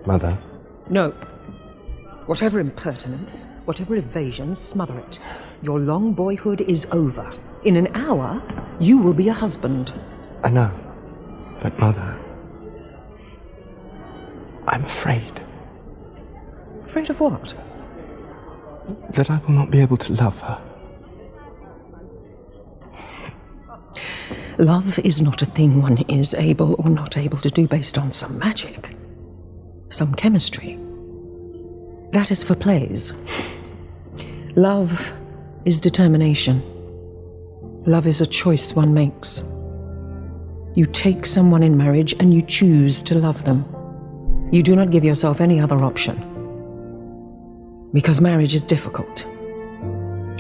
Mother. No. Whatever impertinence, whatever evasion, smother it. Your long boyhood is over. In an hour, you will be a husband. I know. But, Mother, I'm afraid. Afraid of what? That I will not be able to love her. Love is not a thing one is able or not able to do based on some magic, some chemistry. That is for plays. Love is determination. Love is a choice one makes. You take someone in marriage and you choose to love them. You do not give yourself any other option. Because marriage is difficult,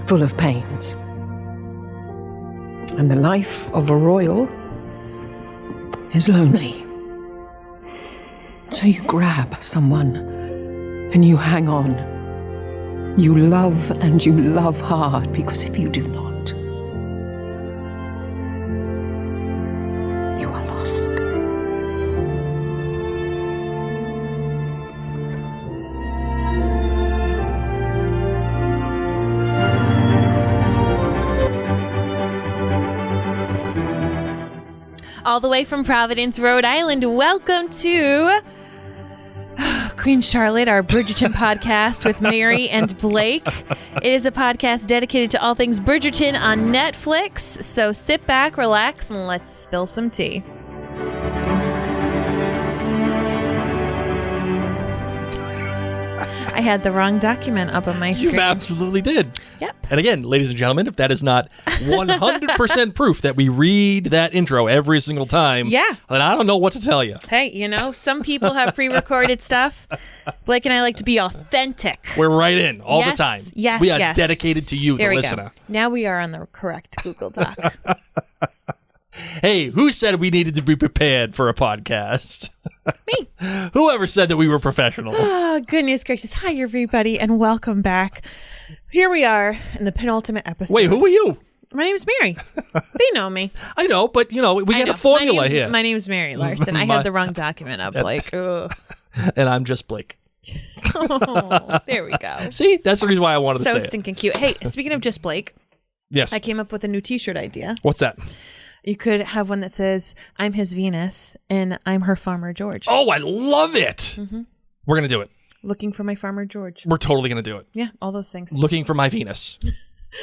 full of pains. And the life of a royal is lonely. So you grab someone and you hang on. You love and you love hard, because if you do not, you are lost. All the way from Providence, Rhode Island, welcome to Queen Charlotte, our Bridgerton podcast with Mary and Blake. It is a podcast dedicated to all things Bridgerton on Netflix, so sit back, relax, and let's spill some tea. I had the wrong document up on my screen. You absolutely did. Yep. And again, ladies and gentlemen, if that is not 100% proof that we read that intro every single time, Yeah. then I don't know what to tell you. Hey, you know, some people have pre-recorded stuff. Blake and I like to be authentic. We're right in all Yes, the time. yes, we are yes. dedicated to you, There the we listener. go. Now we are on the correct Google Doc. Hey, who said we needed to be prepared for a podcast? Me. Whoever said that we were professional? Oh, goodness gracious. Hi, everybody, and welcome back. Here we are in the penultimate episode. Wait, who are you? My name's Mary. They know me. I know, but, you know, we I got know. a formula my here. My name's Mary Larson. I had the wrong document up, Blake. Ugh. And I'm just Blake. Oh, there we go. See, that's the reason why I wanted to So say stinking cute. Hey, speaking of just Blake, Yes. I came up with a new t-shirt idea. What's that? You could have one that says, I'm his Venus, and I'm her Farmer George. Oh, I love it. Mm-hmm. We're going to do it. Looking for my Farmer George. We're totally going to do it. Yeah, all those things. Looking for my Venus.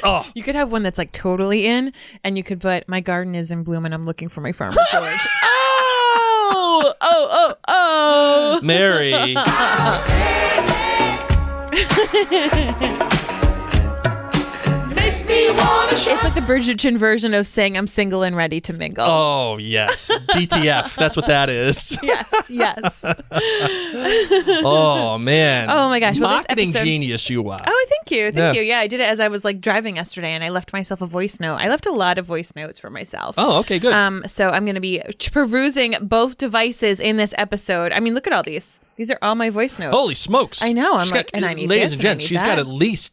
Oh, You could have one that's like totally in, and you could put, my garden is in bloom and I'm looking for my Farmer George. Oh! Mary. It's like the Bridgerton version of saying I'm single and ready to mingle. Oh, yes. DTF. That's what that is. Yes. Oh, man. Oh, my gosh. Well, this Marketing episode- genius you are. Oh, thank you. Yeah. Yeah, I did it as I was like driving yesterday, and I left myself a voice note. I left a lot of voice notes for myself. Oh, okay, good. So I'm going to be perusing both devices in this episode. I mean, look at all these. These are all my voice notes. Holy smokes. I know. I'm She's like, got- and I need ladies this, and and I gents, need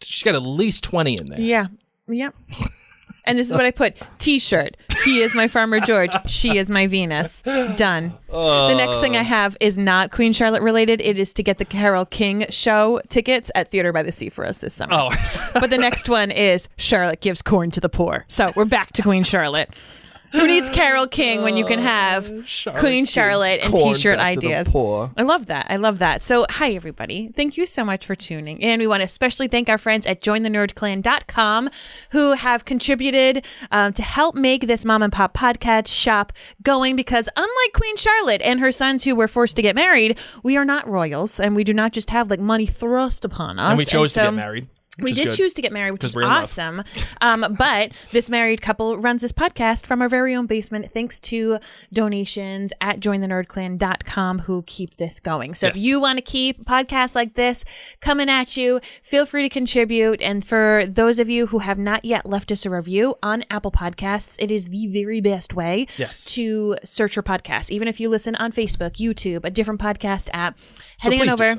she's got at least 20 in there. Yeah. Yep. And this is what I put. T-shirt. He is my Farmer George. She is my Venus. Done. The next thing I have is not Queen Charlotte related. It is to get the Carole King show tickets at Theater by the Sea for us this summer. Oh. But the next one is Charlotte gives corn to the poor. So we're back to Queen Charlotte. Who needs Carole King when you can have Queen Charlotte and corn t-shirt back to the ideas? poor. I love that. So, hi, everybody. Thank you so much for tuning in. We want to especially thank our friends at jointhenerdclan.com who have contributed to help make this mom and pop podcast shop going, because unlike Queen Charlotte and her sons who were forced to get married, we are not royals, and we do not just have like money thrust upon us. And we chose to get married. We did choose to get married, which is awesome. But this married couple runs this podcast from our very own basement thanks to donations at jointhenerdclan.com who keep this going. So if you want to keep podcasts like this coming at you, feel free to contribute. And for those of you who have not yet left us a review on Apple Podcasts, it is the very best way to search for podcasts. Even if you listen on Facebook, YouTube, a different podcast app, heading on over.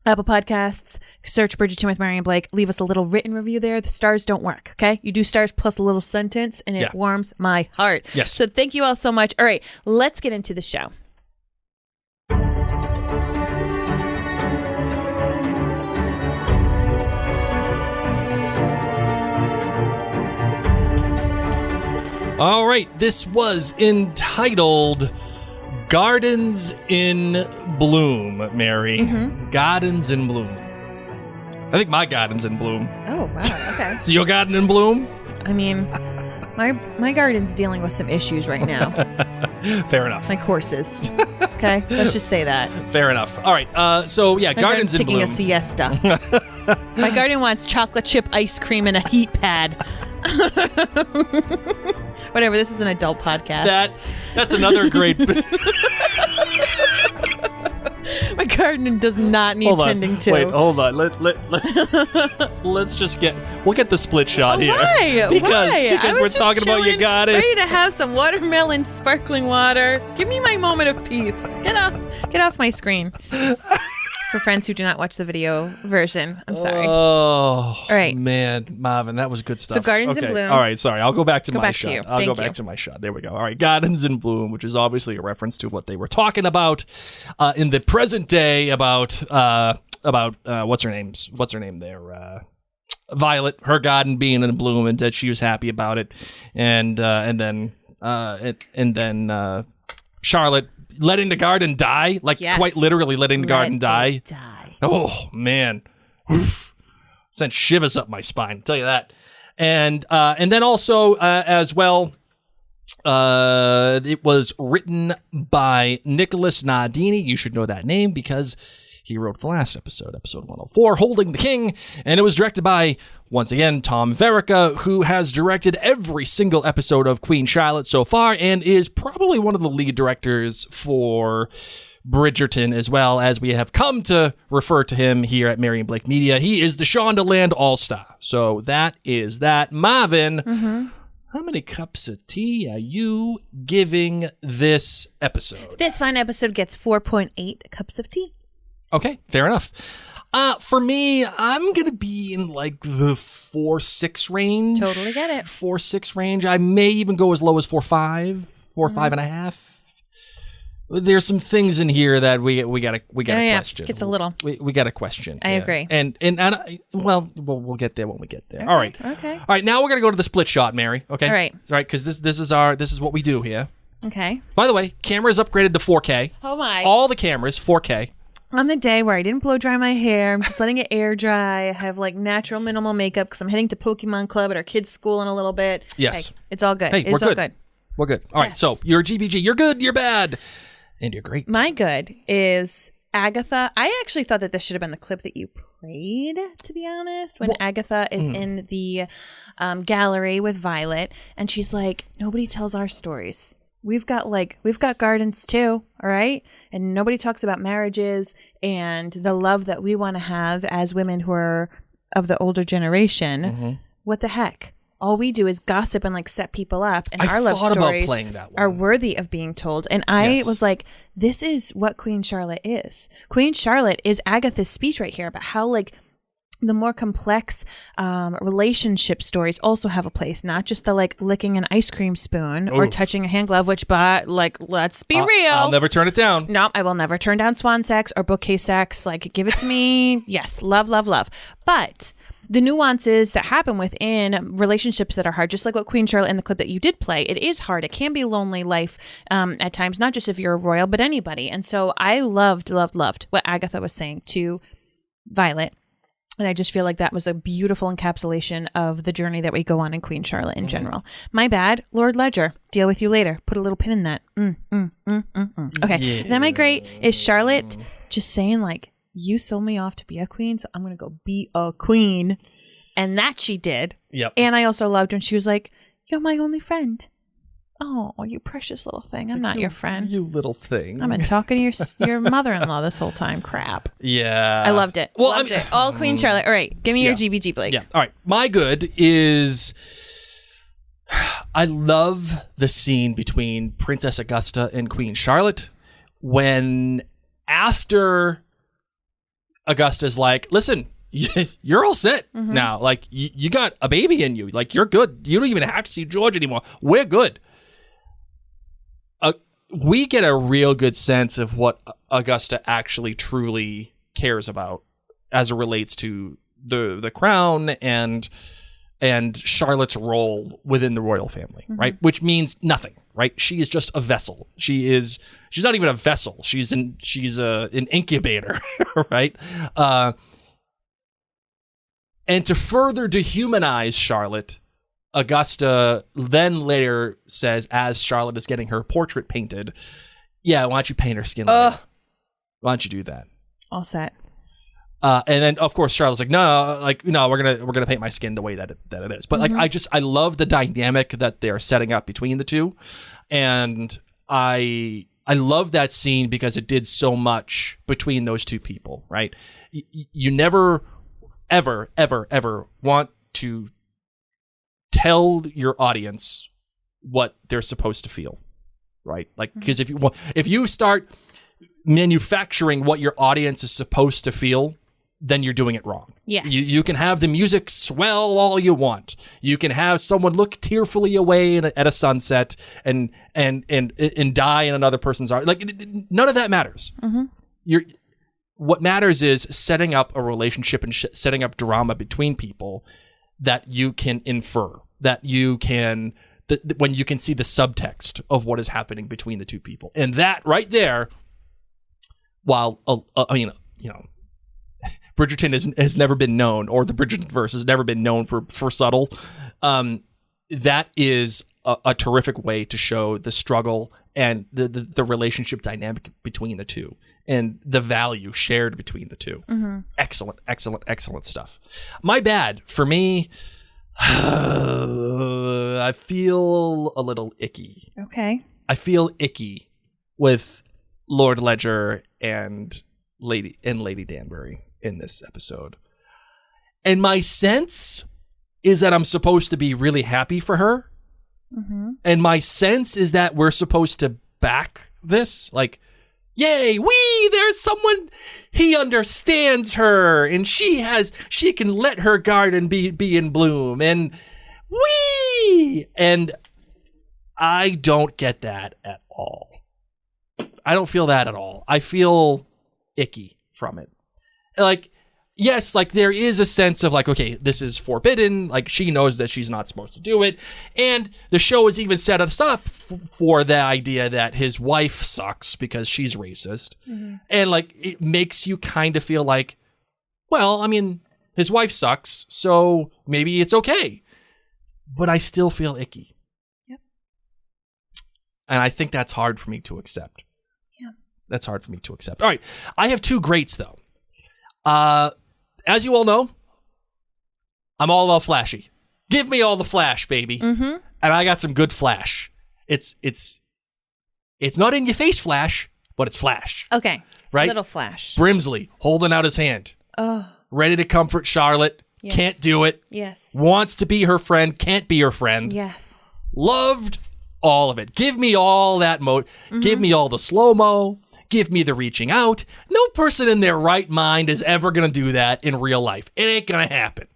Apple Podcasts, search Bridgerton with Mary and Blake, leave us a little written review there. The stars don't work, okay? You do stars plus a little sentence, and it warms my heart. Yes. So thank you all so much. All right, let's get into the show. All right, this was entitled Gardens in Bloom, Mary. Mm-hmm. Gardens in Bloom. I think my garden's in bloom. Oh, wow. Okay. Is your garden in bloom? I mean, my garden's dealing with some issues right now. Fair enough. Like horses. Okay? Let's just say that. Fair enough. All right. So, yeah, My gardens in taking bloom. a siesta. My garden wants chocolate chip ice cream and a heat pad. Whatever, this is an adult podcast. That's another great... My garden does not need tending to. Wait, hold on. Let's just we'll get the split shot here. Why? Because we're talking about your garden. Ready to have some watermelon sparkling water. Give me my moment of peace. Get off my screen. For friends who do not watch the video version, I'm sorry. Oh, all right, man, Marvin, that was good stuff. So Gardens in Bloom. All right, sorry, I'll go back to my shot. I'll Thank go back to my shot. There we go. All right, Gardens in Bloom, which is obviously a reference to what they were talking about in the present day about what's her name there, Violet, her garden being in bloom, and that she was happy about it, and then Charlotte letting the garden die, quite literally letting the garden die. Oh man, oof. Sent shivers up my spine. I'll tell you that. And then also as well, it was written by Nicholas Nardini. You should know that name because he wrote the last episode 104, Holding the King, and it was directed by, once again, Tom Verica, who has directed every single episode of Queen Charlotte so far and is probably one of the lead directors for Bridgerton as well, as we have come to refer to him here at Marion Blake Media. He is the Shondaland All-Star. So that is that. Marvin, how many cups of tea are you giving this episode? This fine episode gets 4.8 cups of tea. Okay, fair enough. For me, I'm going to be in like the 4-6 range. Totally get it. 4-6 range. I may even go as low as 4-5, 4.5. There's some things in here that we gotta question. It's a little. We got to question. I agree. And we'll get there when we get there. Okay, all right. Okay. All right. Now we're gonna go to the split shot, Mary. Okay. All right. Because this is what we do here. Okay. By the way, cameras upgraded to 4K. Oh my. All the cameras 4K. On the day where I didn't blow dry my hair, I'm just letting it air dry. I have like natural minimal makeup because I'm heading to Pokemon Club at our kids' school in a little bit. Yes. Hey, it's all good. Hey, it's we're all good. We're good. All right. So you're GBG. You're good. You're bad. And you're great. My good is Agatha. I actually thought that this should have been the clip that you played, to be honest, when Agatha is in the gallery with Violet, and she's like, nobody tells our stories. We've got gardens too, all right? And nobody talks about marriages and the love that we want to have as women who are of the older generation. What the heck? All we do is gossip and like set people up, and our love stories are worthy of being told. And I was like, this is what Queen Charlotte is. Queen Charlotte is Agatha's speech right here about how like the more complex relationship stories also have a place, not just the like licking an ice cream spoon or touching a hand glove, which, but like, let's be real. I'll never turn it down. No, I will never turn down swan sex or bookcase sex. Like, give it to me. Yes, love, love, love. But the nuances that happen within relationships that are hard, just like what Queen Charlotte in the clip that you did play, it is hard. It can be a lonely life at times, not just if you're a royal, but anybody. And so I loved what Agatha was saying to Violet. And I just feel like that was a beautiful encapsulation of the journey that we go on in Queen Charlotte in general. My bad, Lord Ledger. Deal with you later. Put a little pin in that. Okay. Yeah. Then my great is Charlotte just saying like, you sold me off to be a queen, so I'm going to go be a queen. And that she did. Yep. And I also loved when she was like, you're my only friend. Oh, you precious little thing. I'm not your friend. You little thing. I've been talking to your mother-in-law this whole time. Crap. Yeah. I loved it. Well, loved it. All Queen Charlotte. All right. Give me your GBG, Blake. Yeah. All right. My good is I love the scene between Princess Augusta and Queen Charlotte when after Augusta's like, listen, you're all set now. Like, you got a baby in you. Like, you're good. You don't even have to see George anymore. We're good. We get a real good sense of what Augusta actually truly cares about as it relates to the crown and and Charlotte's role within the royal family, right? Which means nothing, right? She is just a vessel. She's not even a vessel. She's an incubator, right? And to further dehumanize Charlotte, Augusta then later says, as Charlotte is getting her portrait painted, yeah, why don't you paint her skin? Why don't you do that? All set. And then of course Charlotte's like, no, we're gonna paint my skin the way that it is. But I love the dynamic that they're setting up between the two, and I love that scene because it did so much between those two people, right? You never, ever, ever, ever want to tell your audience what they're supposed to feel, right? Like, because if you start manufacturing what your audience is supposed to feel, then you're doing it wrong. Yes. You can have the music swell all you want. You can have someone look tearfully away at a sunset and die in another person's arms. Like, none of that matters. What matters is setting up a relationship and setting up drama between people that you can infer, that you can when you can see the subtext of what is happening between the two people. And that right there, while Bridgerton has never been known, or the Bridgerton verse has never been known for subtle, that is a terrific way to show the struggle and the relationship dynamic between the two and the value shared between the two. Excellent, excellent, excellent stuff. My bad. For me, I feel a little icky. Okay. I feel icky with Lord Ledger and Lady Danbury in this episode. And my sense is that I'm supposed to be really happy for her. And my sense is that we're supposed to back this. Like, yay, there's someone, he understands her, and she can let her garden be in bloom, and and I don't get that at all. I don't feel that at all. I feel icky from it. Like, yes, like there is a sense of like, okay, this is forbidden. Like, she knows that she's not supposed to do it. And the show has even set us up for the idea that his wife sucks because she's racist. And like, it makes you kind of feel like, well, I mean, his wife sucks, so maybe it's okay. But I still feel icky. Yep. And I think that's hard for me to accept. Yeah. That's hard for me to accept. All right. I have two greats, though. As you all know, I'm all about flashy. Give me all the flash, baby. And I got some good flash. It's not in your face flash, but it's flash. Okay. Right? Little flash. Brimsley holding out his hand. Oh. Ready to comfort Charlotte. Yes. Can't do it. Yes. Wants to be her friend. Can't be her friend. Yes. Loved all of it. Give me all that Give me all the slow-mo. Give me the reaching out. No person in their right mind is ever going to do that in real life. It ain't going to happen.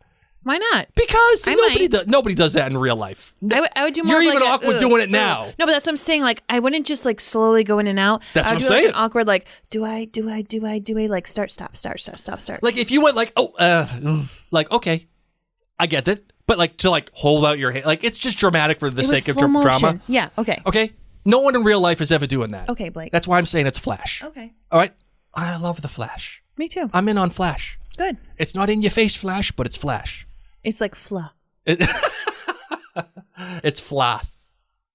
Why not? Because nobody does that in real life. I would do more. You're of even like awkward doing it now. No, but that's what I'm saying. Like, I wouldn't just like slowly go in and out. That's what I'm do saying. Like an awkward, like, do I, like start, stop. Like, if you went like, like, okay, I get that. But like, to like hold out your hand, like, it's just dramatic for the sake of drama. Yeah. Okay. Okay. No one in real life is ever doing that. Okay, Blake. That's why I'm saying it's flash. Okay. All right. I love the flash. Me too. I'm in on flash. Good. It's not in your face flash, but it's flash. It's like fla. It's floss.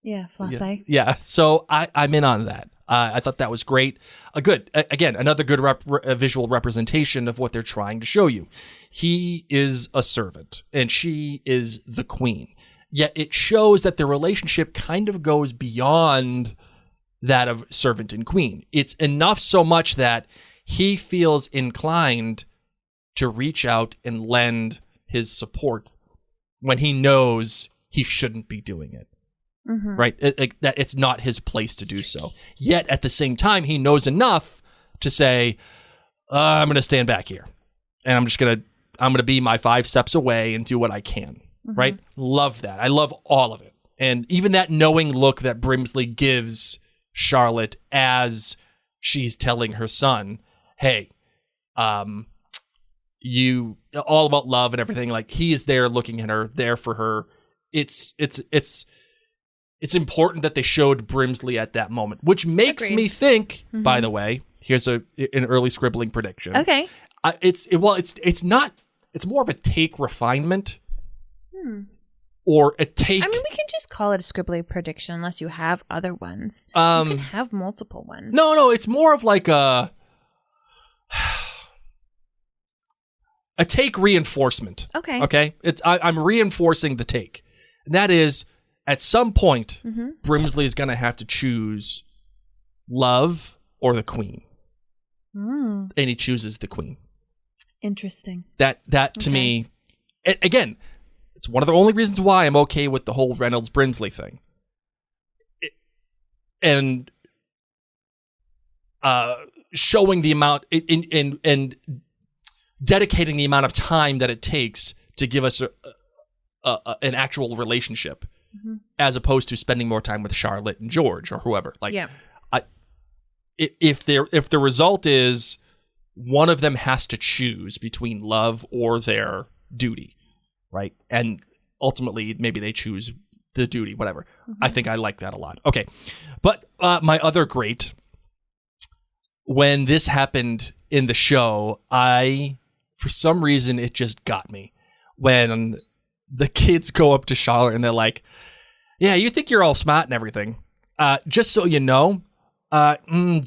Yeah, floss. Yeah. So I'm in on that. I thought that was great. Another good visual representation of what they're trying to show you. He is a servant, and she is the queen. Yet it shows that the relationship kind of goes beyond that of servant and queen. It's enough so much that he feels inclined to reach out and lend his support when he knows he shouldn't be doing it. Right? That it's not his place to do so. Yet at the same time, he knows enough to say, I'm going to stand back here. And I'm going to be my 5 steps away and do what I can. Right? Love that. I love all of it. And even that knowing look that Brimsley gives Charlotte as she's telling her son, hey, all about love and everything. Like, he is there looking at her, there for her. It's important that they showed Brimsley at that moment, which makes me think, by the way, here's an early scribbling prediction. Okay. It's more of a take refinement or a take. I mean, we can just call it a scribbly prediction unless you have other ones. You can have multiple ones. No, it's more of like a take reinforcement. Okay. I'm reinforcing the take. And that is, at some point, Brimsley is going to have to choose love or the queen. And he chooses the queen. Interesting. That to me, again, it's one of the only reasons why I'm okay with the whole Reynolds-Brimsley thing. And showing the amount and dedicating the amount of time that it takes to give us an actual relationship, as opposed to spending more time with Charlotte and George or whoever. Like, if the result is one of them has to choose between love or their duty, right? And ultimately, maybe they choose the duty, whatever. I think I like that a lot. Okay, but my other great, when this happened in the show, for some reason, it just got me. When the kids go up to Charlotte and they're like, yeah, you think you're all smart and everything. Just so you know,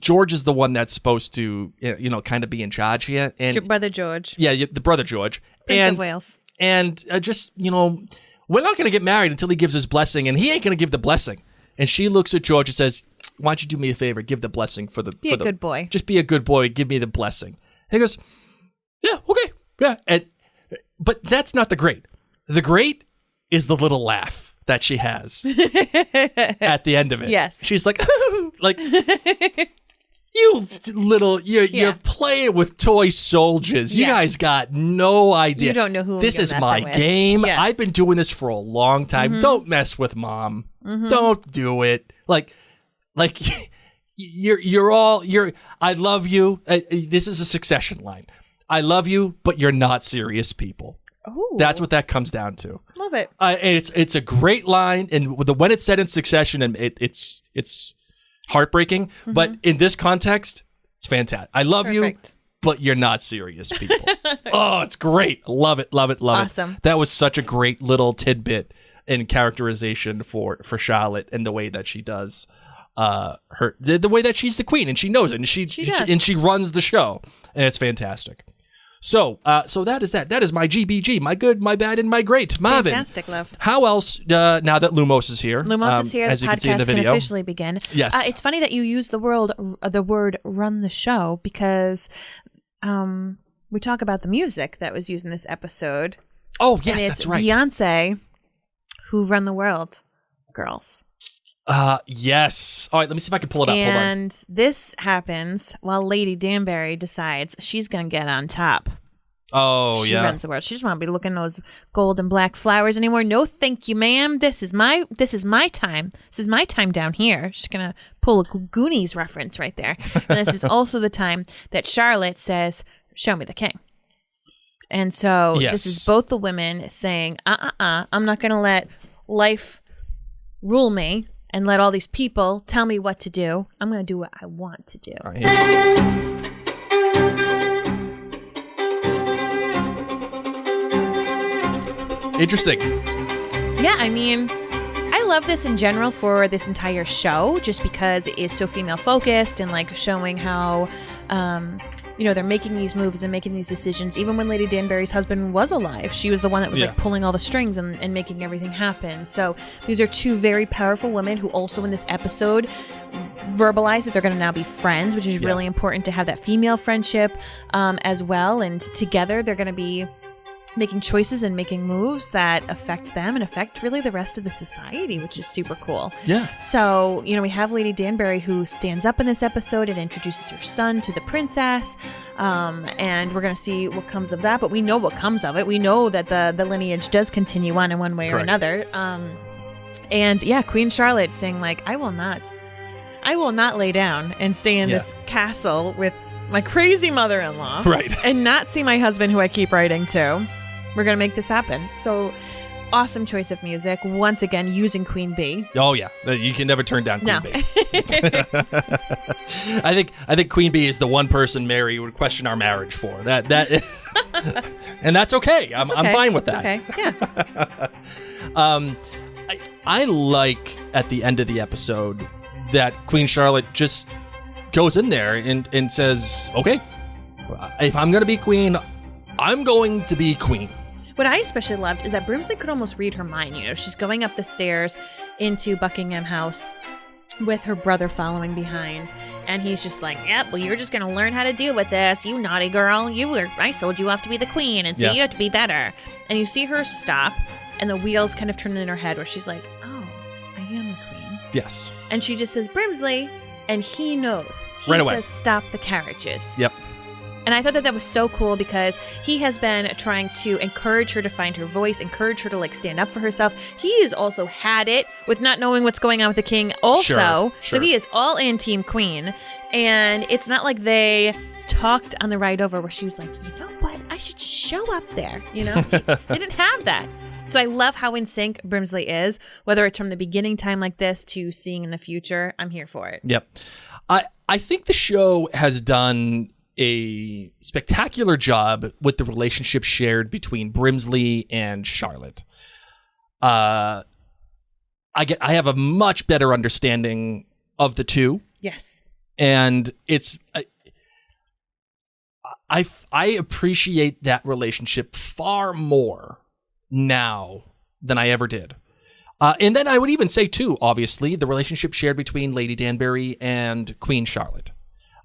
George is the one that's supposed to, kind of be in charge here. And your brother George. Yeah, the brother George. Prince of Wales. And just, we're not going to get married until he gives his blessing, and he ain't going to give the blessing. And she looks at George and says, why don't you do me a favor? Give the blessing for the... Be a good boy. Just be a good boy. Give me the blessing. And he goes, yeah, okay. Yeah. But that's not the great. The great is the little laugh that she has at the end of it. Yes. She's like, you're playing with toy soldiers. You guys got no idea. You don't know who this you're is my with. game. Yes. I've been doing this for a long time. Don't mess with mom. Don't do it. Like you're I love you. This is a Succession line. I love you, but you're not serious people. Oh, that's what that comes down to. Love it. And it's a great line, and when it's said in Succession, and it's heartbreaking. But in this context, it's fantastic. I love you, but you're not serious people. Oh, it's great. Love it. Awesome. That was such a great little tidbit in characterization for Charlotte and the way that she does the way that she's the queen, and she knows it, and she runs the show, and it's fantastic. So that is that. That is my GBG, my good, my bad, and my great. Marvin, fantastic, love. How else? Now that Lumos is here, as you the can see in the podcast can video, officially begin. Yes, it's funny that you use the word "run the show" because we talk about the music that was used in this episode. Oh yes, that's right. Beyonce, who run the world, girls. Yes. All right, let me see if I can pull it up. And this happens while Lady Danbury decides she's going to get on top. Oh, she runs the world. She doesn't want to be looking at those gold and black flowers anymore. No, thank you, ma'am. This is my time. This is my time down here. She's going to pull a Goonies reference right there. And this is also the time that Charlotte says, show me the king. And so This is both the women saying, I'm not going to let life rule me and let all these people tell me what to do. I'm going to do what I want to do. All right, here we go. Interesting. Yeah, I mean, I love this in general for this entire show, just because it is so female focused and like showing how, they're making these moves and making these decisions. Even when Lady Danbury's husband was alive, she was the one that was like pulling all the strings and making everything happen. So these are two very powerful women who also in this episode verbalize that they're going to now be friends, which is really important to have that female friendship as well. And together they're going to be making choices and making moves that affect them and affect really the rest of the society, which is super cool. Yeah. So, we have Lady Danbury who stands up in this episode and introduces her son to the princess. And we're going to see what comes of that, but we know what comes of it. We know that the lineage does continue on in one way or another. Queen Charlotte saying like, I will not lay down and stay in this castle with my crazy mother-in-law, Right. and not see my husband who I keep writing to. We're going to make this happen. So awesome choice of music. Once again, using Queen Bee. Oh yeah, you can never turn down Queen No. Bee. I think Queen Bee is the one person Mary would question our marriage for. That and that's okay. I'm fine with that. Okay. Yeah. I like at the end of the episode that Queen Charlotte just goes in there and says, okay, if I'm going to be queen, I'm going to be queen. What I especially loved is that Brimsley could almost read her mind. You know, she's going up the stairs into Buckingham House with her brother following behind. And he's just like, yep, well, you're just going to learn how to deal with this. You naughty girl. I sold you off to be the queen. And so you have to be better. And you see her stop and the wheels kind of turn in her head where she's like, oh, I am the queen. Yes. And she just says, Brimsley. And he knows. He right away. says, stop the carriages. Yep. And I thought that was so cool because he has been trying to encourage her to find her voice, encourage her to like stand up for herself. He has also had it with not knowing what's going on with the king also. Sure. So he is all in Team Queen. And it's not like they talked on the ride over where she was like, you know what? I should just show up there. You know, they didn't have that. So I love how in sync Brimsley is, whether it's from the beginning time like this to seeing in the future. I'm here for it. Yep. I think the show has done a spectacular job with the relationship shared between Brimsley and Charlotte. I have a much better understanding of the two. Yes. And it's I appreciate that relationship far more now than I ever did. And then I would even say too, obviously, the relationship shared between Lady Danbury and Queen Charlotte.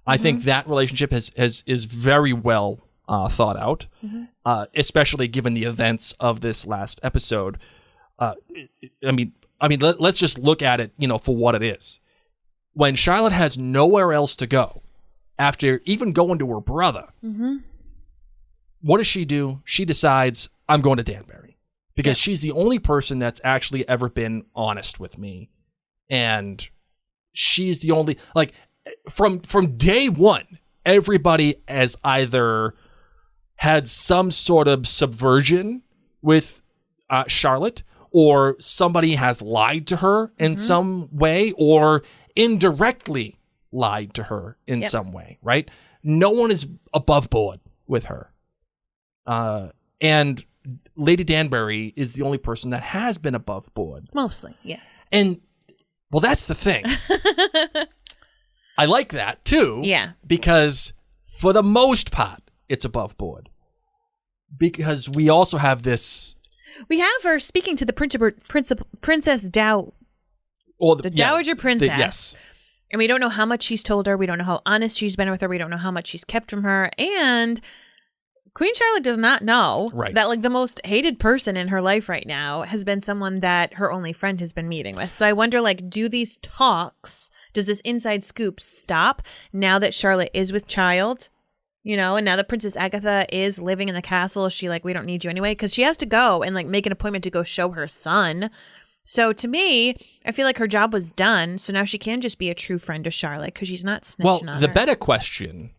I think that relationship is very well thought out, especially given the events of this last episode. Let's just look at it, for what it is. When Charlotte has nowhere else to go, after even going to her brother, what does she do? She decides, I'm going to Danbury. Because she's the only person that's actually ever been honest with me. And she's the only, from day one, everybody has either had some sort of subversion with Charlotte, or somebody has lied to her in some way, or indirectly lied to her in some way, right? No one is above board with her. And Lady Danbury is the only person that has been above board. Mostly, yes. And, well, that's the thing. I like that, too. Yeah. Because, for the most part, it's above board. Because we also have this... We have her speaking to the Princess Dow... Or the Dowager Princess. Yes. And we don't know how much she's told her. We don't know how honest she's been with her. We don't know how much she's kept from her. And... Queen Charlotte does not know that the most hated person in her life right now has been someone that her only friend has been meeting with. So I wonder, do these talks, does this inside scoop stop now that Charlotte is with child, and now that Princess Agatha is living in the castle? Is she we don't need you anyway? Because she has to go and make an appointment to go show her son. So to me, I feel like her job was done. So now she can just be a true friend to Charlotte because she's not snitching on her. Well, the better question...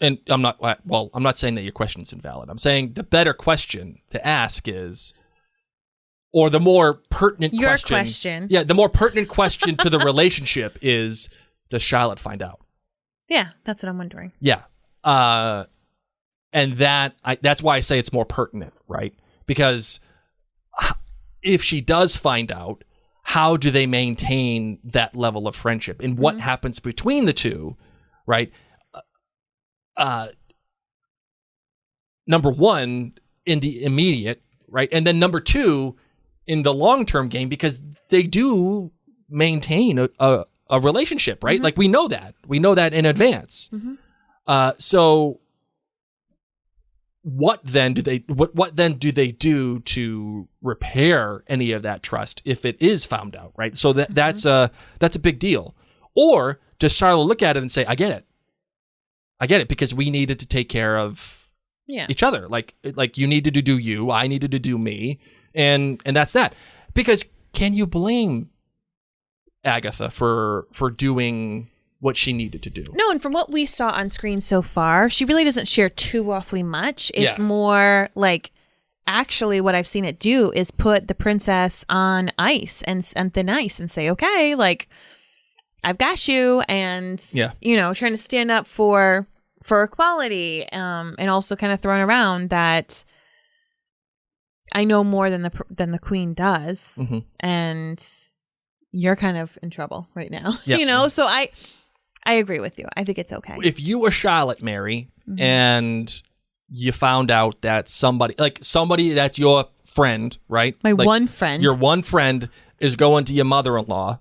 And I'm not saying that your question's invalid. I'm saying the better question to ask is, or the more pertinent Your question. question. Yeah, the more pertinent question to the relationship is, does Charlotte find out? Yeah, that's what I'm wondering. Yeah. And that's why I say it's more pertinent, right? Because if she does find out, how do they maintain that level of friendship? And what happens between the two, right? Number one, in the immediate, right? And then number two, in the long-term game, because they do maintain a relationship, right? We know that. We know that in advance. So what then do they do to repair any of that trust if it is found out, right? So that's a big deal. Or does Charlotte look at it and say, I get it because we needed to take care of each other. Like you needed to do you, I needed to do me, and that's that. Because can you blame Agatha for doing what she needed to do. No, and from what we saw on screen so far, she really doesn't share too awfully much. It's more like, actually what I've seen it do is put the princess on ice and thin ice and say, okay, like, I've got you, and, you know, trying to stand up for equality, and also kind of throwing around that I know more than the queen does, and you're kind of in trouble right now, you know? So I agree with you. I think it's okay. If you were Charlotte, Mary, and you found out that somebody that's your friend, right? My like, one friend. Your one friend is going to your mother-in-law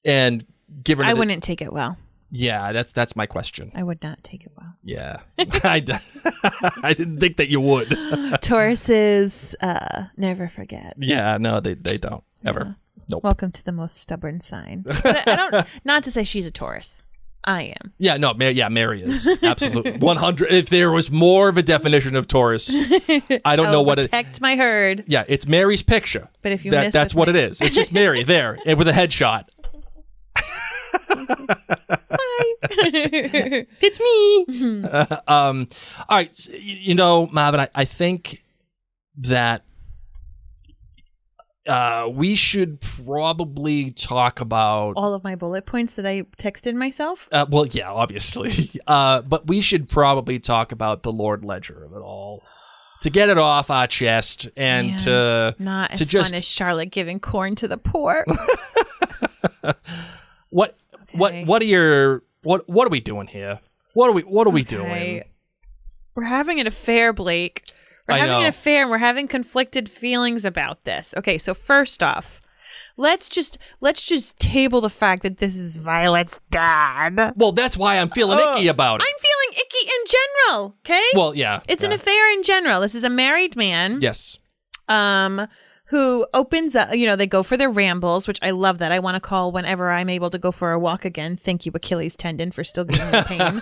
and giving her... I wouldn't take it well. Yeah, that's my question. I would not take it well. Yeah. I didn't think that you would. Tauruses never forget. Yeah, no, they don't. Ever. Yeah. Nope. Welcome to the most stubborn sign. But I don't, not to say she's a Taurus. I am. Yeah, no, Mary is. Absolutely. 100. If there was more of a definition of Taurus, I don't know what it is. Protect my herd. Yeah, it's Mary's picture. But if you that's what it is. It's just Mary there and with a headshot. Hi. It's me. All right. You know, Marvin, I think that we should probably talk about all of my bullet points that I texted myself. Well, yeah, obviously. But we should probably talk about the Lord Ledger of it all to get it off our chest and to not to as just fun as Charlotte giving corn to the poor. What are we doing here? What are we doing? We're having an affair, Blake. We're having an affair, and we're having conflicted feelings about this. Okay, so first off, let's just table the fact that this is Violet's dad. Well, that's why I'm feeling icky about it. I'm feeling icky in general. Okay. Well, yeah, it's an affair in general. This is a married man. Yes. Who opens up, you know, they go for their rambles, which I love that. I want to call whenever I'm able to go for a walk again. Thank you, Achilles tendon, for still giving me pain.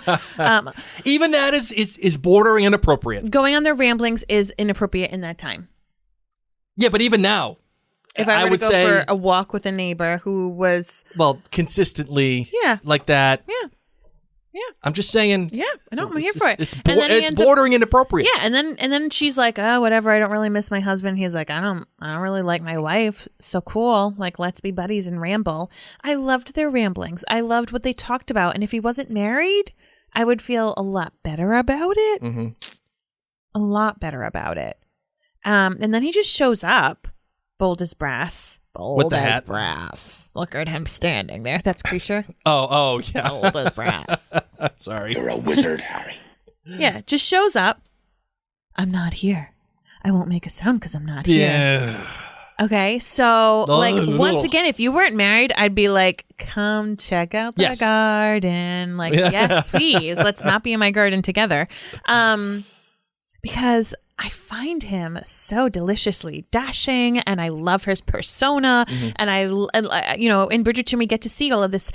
Even that is bordering inappropriate. Going on their ramblings is inappropriate in that time. Yeah, but even now, if I were to go for a walk with a neighbor who was... Well, consistently like that. Yeah. I'm just saying. Yeah, I'm here for it. It's bordering inappropriate. Yeah, and then she's like, oh, whatever. I don't really miss my husband. He's like, I don't really like my wife. So cool. Like, let's be buddies and ramble. I loved their ramblings. I loved what they talked about. And if he wasn't married, I would feel a lot better about it. Mm-hmm. A lot better about it. And then he just shows up, bold as brass. With the hat. Brass. Look at him standing there. That's Creature. Oh, yeah. Bold as brass. Sorry. You're a wizard, Harry. Yeah, just shows up. I'm not here. I won't make a sound because I'm not here. Yeah. Okay, so once again, if you weren't married, I'd be like, come check out the garden. Like, yes, please. Let's not be in my garden together. Because I find him so deliciously dashing, and I love his persona. Mm-hmm. And I, you know, in Bridgerton, we get to see all of this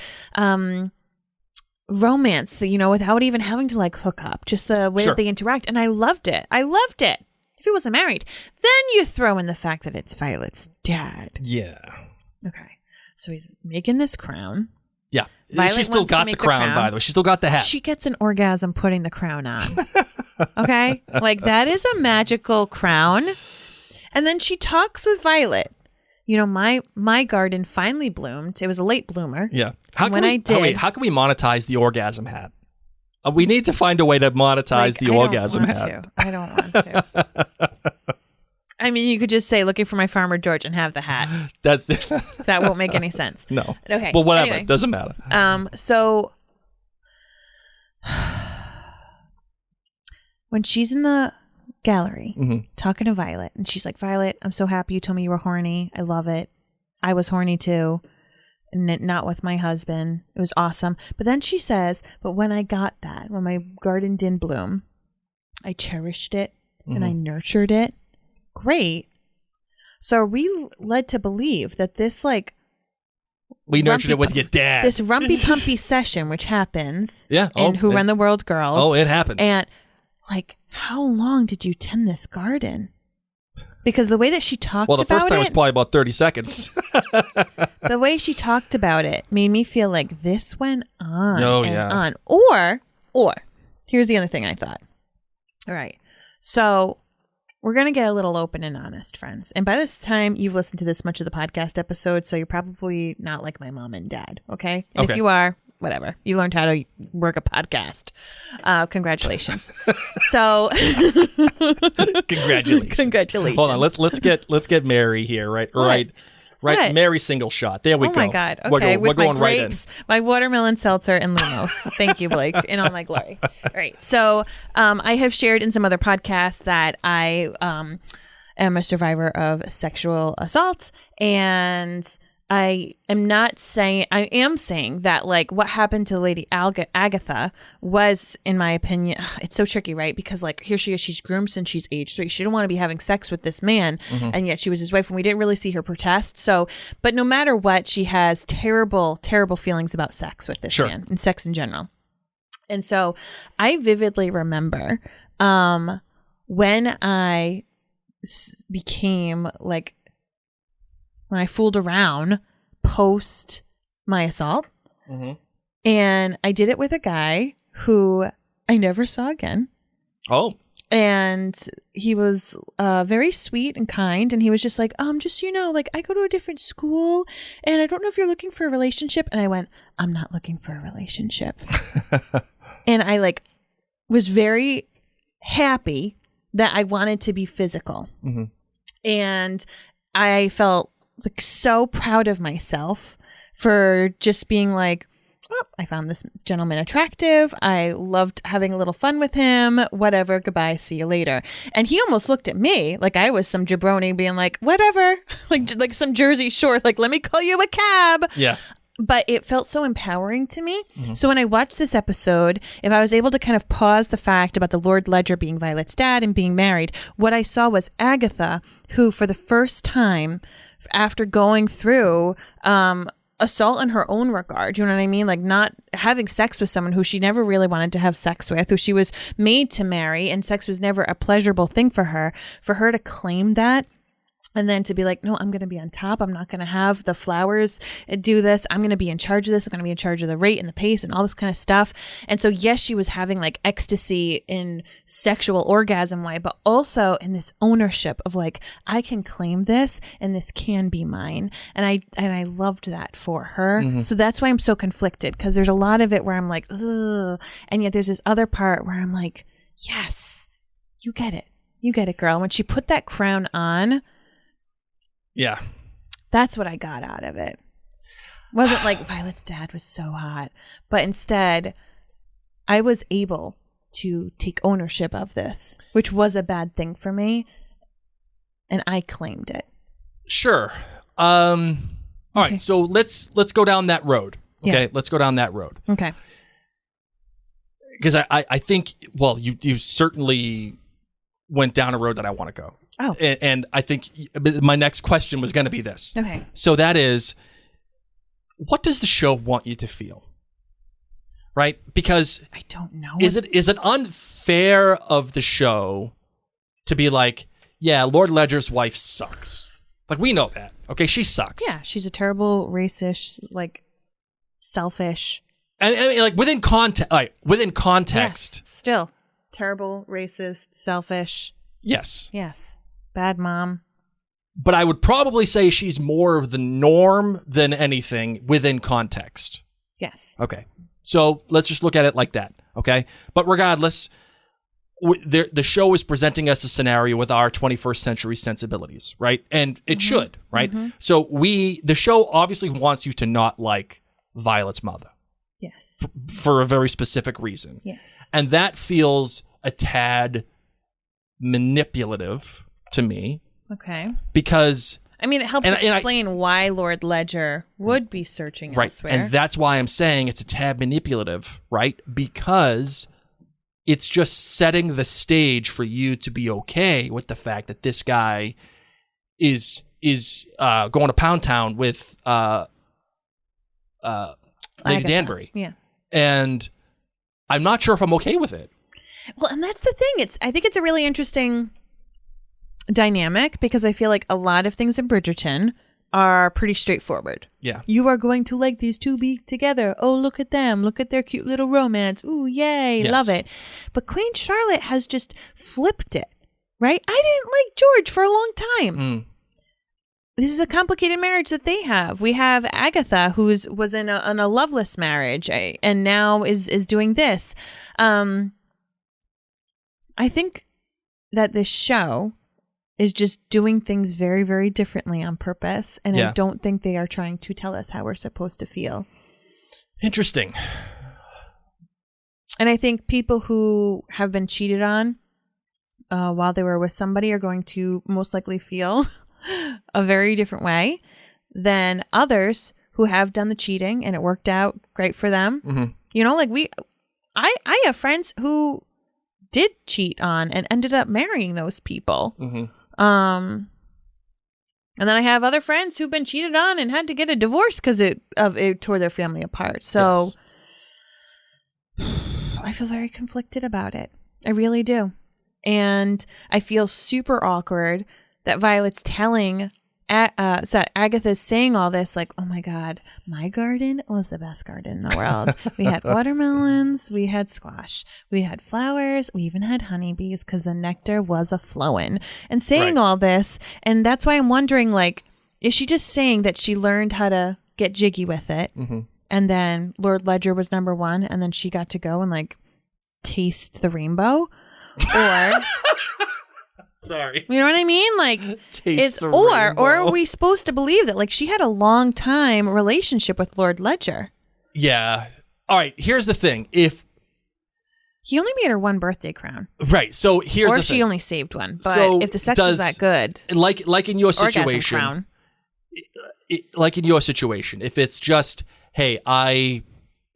romance, you know, without even having to like hook up, just the way that they interact. And I loved it. If he wasn't married, then you throw in the fact that it's Violet's dad. Yeah. Okay. So he's making this crown. Yeah. Violet she still got the crown, by the way. She still got the hat. She gets an orgasm putting the crown on. Okay? Like, that is a magical crown. And then she talks with Violet. You know, my garden finally bloomed. It was a late bloomer. Yeah. How can we monetize the orgasm hat? We need to find a way to monetize the orgasm hat. I don't want to. I mean, you could just say, looking for my Farmer George and have the hat. That won't make any sense. No. Okay. Well, whatever. Anyway, doesn't matter. So when she's in the gallery talking to Violet, and she's like, Violet, I'm so happy you told me you were horny. I love it. I was horny too. Not with my husband. It was awesome. But then she says, but when I got that, when my garden didn't bloom, I cherished it and I nurtured it. Great. So are we led to believe that this, like, we nurtured it with your dad, this rumpy pumpy session, which happens in Who Run the World Girls. Oh, it happens. And like, how long did you tend this garden? Because the way that she talked about it... Well, the first time was probably about 30 seconds. The way she talked about it made me feel like this went on on. Or, here's the other thing I thought. All right. So we're going to get a little open and honest, friends. And by this time, you've listened to this much of the podcast episode, so you're probably not like my mom and dad, okay? And if you are, whatever. You learned how to work a podcast. Congratulations. So Congratulations. Hold on, let's get Mary here, right? Right. What? Mary single shot. There we go. Oh my God. Okay, we're going my grapes, my watermelon seltzer, and Lumos. Thank you, Blake, in all my glory. All right. So I have shared in some other podcasts that I am a survivor of sexual assault, and I am saying that like what happened to Lady Agatha was, in my opinion, it's so tricky, right? Because like here she is, she's groomed since she's age 3. She didn't want to be having sex with this man, and yet she was his wife, and we didn't really see her protest. So, but no matter what, she has terrible, terrible feelings about sex with this man and sex in general. And so I vividly remember when I became like, when I fooled around post my assault. And I did it with a guy who I never saw again. Oh. And he was very sweet and kind. And he was just like, just so you know, like I go to a different school and I don't know if you're looking for a relationship. And I went, I'm not looking for a relationship. And I like was very happy that I wanted to be physical. And I felt like so proud of myself for just being like, oh, I found this gentleman attractive. I loved having a little fun with him. Whatever. Goodbye. See you later. And he almost looked at me like I was some jabroni being like, whatever, like some Jersey Shore, like, let me call you a cab. Yeah. But it felt so empowering to me. So when I watched this episode, if I was able to kind of pause the fact about the Lord Ledger being Violet's dad and being married, what I saw was Agatha, who for the first time after going through assault in her own regard, you know what I mean? Like not having sex with someone who she never really wanted to have sex with, who she was made to marry, and sex was never a pleasurable thing for her to claim that. And then to be like, no, I'm going to be on top. I'm not going to have the flowers do this. I'm going to be in charge of this. I'm going to be in charge of the rate and the pace and all this kind of stuff. And so, yes, she was having like ecstasy in sexual orgasm way, but also in this ownership of like, I can claim this and this can be mine. And I loved that for her. So that's why I'm so conflicted, because there's a lot of it where I'm like, ugh. And yet there's this other part where I'm like, yes, you get it. You get it, girl. When she put that crown on, yeah, that's what I got out of it. Wasn't like Violet's dad was so hot, but instead I was able to take ownership of this, which was a bad thing for me, and I claimed it. Sure. All right, so let's go down that road. Okay, let's go down that road. Okay. Because I think, well, you certainly went down a road that I want to go. Oh. And I think my next question was going to be this. Okay. So that is, what does the show want you to feel? Right? Because I don't know. Is it unfair of the show to be like, yeah, Lord Ledger's wife sucks? Like, we know that. Okay, she sucks. Yeah, she's a terrible, racist, like, selfish. And I mean, like, within context. Yes, still. Terrible, racist, selfish. Yes. Yes. Bad mom. But I would probably say she's more of the norm than anything within context. Yes. Okay. So let's just look at it like that. Okay. But regardless, the show is presenting us a scenario with our 21st century sensibilities, right? And it should, right? So the show obviously wants you to not like Violet's mother. Yes. For a very specific reason. Yes. And that feels a tad manipulative to me. Okay. Because I mean, it helps explain why Lord Ledger would be searching elsewhere. And that's why I'm saying it's a tad manipulative, right? Because it's just setting the stage for you to be okay with the fact that this guy is going to Pound Town with Lady Danbury. Yeah. And I'm not sure if I'm okay with it. Well, and that's the thing. I think it's a really interesting dynamic because I feel like a lot of things in Bridgerton are pretty straightforward. Yeah. You are going to like these two be together. Oh, look at them. Look at their cute little romance. Ooh, yay. Yes. Love it. But Queen Charlotte has just flipped it, right? I didn't like George for a long time. This is a complicated marriage that they have. We have Agatha, who was in a loveless marriage and now is doing this. I think that this show is just doing things very, very differently on purpose. And I don't think they are trying to tell us how we're supposed to feel. Interesting. And I think people who have been cheated on while they were with somebody are going to most likely feel a very different way than others who have done the cheating and it worked out great for them. Mm-hmm. You know, like I have friends who did cheat on and ended up marrying those people. Mm-hmm. And then I have other friends who've been cheated on and had to get a divorce because it tore their family apart. So I feel very conflicted about it. I really do. And I feel super awkward that Violet's telling Agatha's saying all this, like, oh my God, my garden was the best garden in the world. We had watermelons, we had squash, we had flowers, we even had honeybees because the nectar was a-flowing. And saying all this, and that's why I'm wondering, like, is she just saying that she learned how to get jiggy with it, and then Lord Ledger was number one, and then she got to go and, like, taste the rainbow? Or... Sorry. You know what I mean? Like, or are we supposed to believe that, like, she had a long time relationship with Lord Ledger? Yeah. All right. Here's the thing. If he only made her one birthday crown, right? So here's the thing. Or she only saved one. But so if the sex is that good, like in your situation, crown. Like in your situation, if it's just, hey,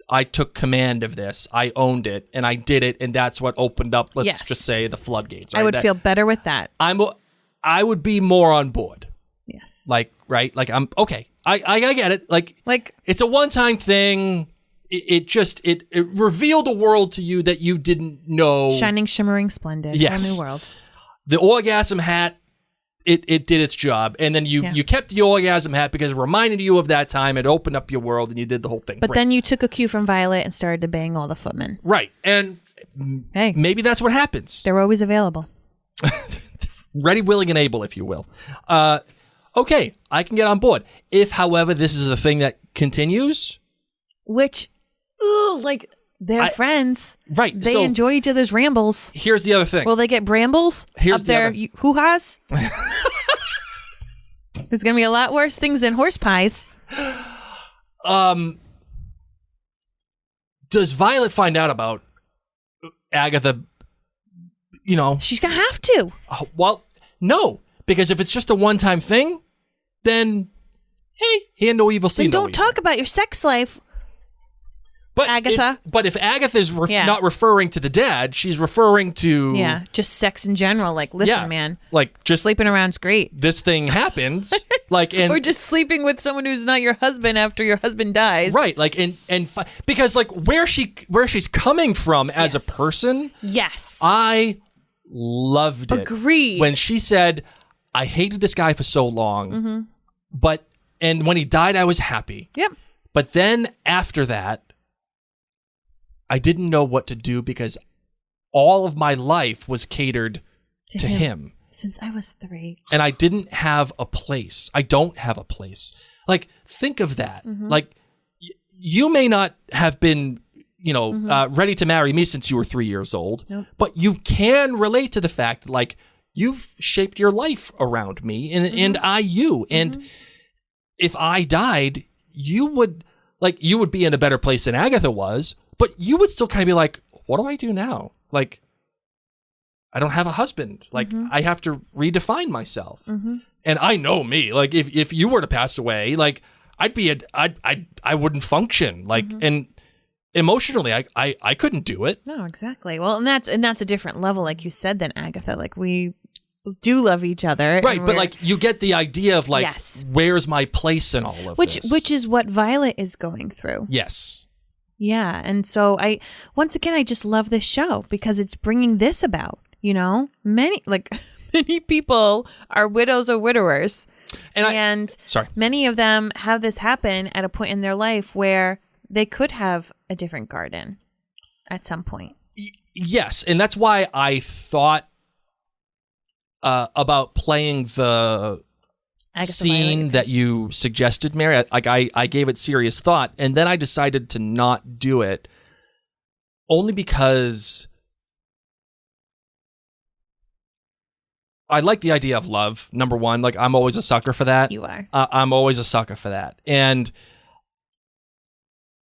I took command of this. I owned it, and I did it, and that's what opened up, let's just say, the floodgates. Right? I would feel better with that. I would be more on board. Yes. Like, right? Like, I'm, okay. I get it. Like it's a one-time thing. It revealed a world to you that you didn't know. Shining, shimmering, splendid. Yes. A new world. The orgasm hat, it did its job. And then you kept the orgasm hat because it reminded you of that time. It opened up your world and you did the whole thing. But then you took a cue from Violet and started to bang all the footmen. Right. And maybe that's what happens. They're always available. Ready, willing, and able, if you will. Okay, I can get on board. If, however, this is a thing that continues. Which, like, they're friends. Right. They enjoy each other's rambles. Here's the other thing. Will they get brambles here's up their hoo-has? There's going to be a lot worse things than horse pies. Does Violet find out about Agatha, you know? She's going to have to. Well, no. Because if it's just a one-time thing, then, hey, hear no evil, see no evil. Then don't talk about your sex life, Agatha. If Agatha's not referring to the dad, she's referring to... Yeah, just sex in general. Like, listen, man. Like, just... Sleeping around's great. This thing happens. Or just sleeping with someone who's not your husband after your husband dies. Right, like, because, like, where she's coming from as a person... Yes. I loved it. Agreed. When she said, I hated this guy for so long, and when he died, I was happy. Yep. But then, after that, I didn't know what to do because all of my life was catered to him. Since I was 3. And I didn't have a place. I don't have a place. Like, think of that. Mm-hmm. Like, you may not have been, ready to marry me since you were 3 years old, but you can relate to the fact that, like, you've shaped your life around me and I you. And if I died, you would be in a better place than Agatha was. But you would still kind of be like, what do I do now? Like, I don't have a husband. Like, I have to redefine myself. And I know me. Like, if you were to pass away, like, I wouldn't function. Like, and emotionally, I couldn't do it. No, exactly. Well, and that's a different level, like you said, than Agatha. Like, we do love each other. Right, but, like, you get the idea of, like, where's my place in all of this? Which is what Violet is going through. Yes. Yeah, and so I just love this show because it's bringing this about, many many people are widows or widowers. And many of them have this happen at a point in their life where they could have a different garden at some point. Yes, and that's why I thought about playing the scene that you suggested, Mary. I gave it serious thought, and then I decided to not do it, only because I like the idea of love, number one. Like, I'm always a sucker for that. You are. I'm always a sucker for that. And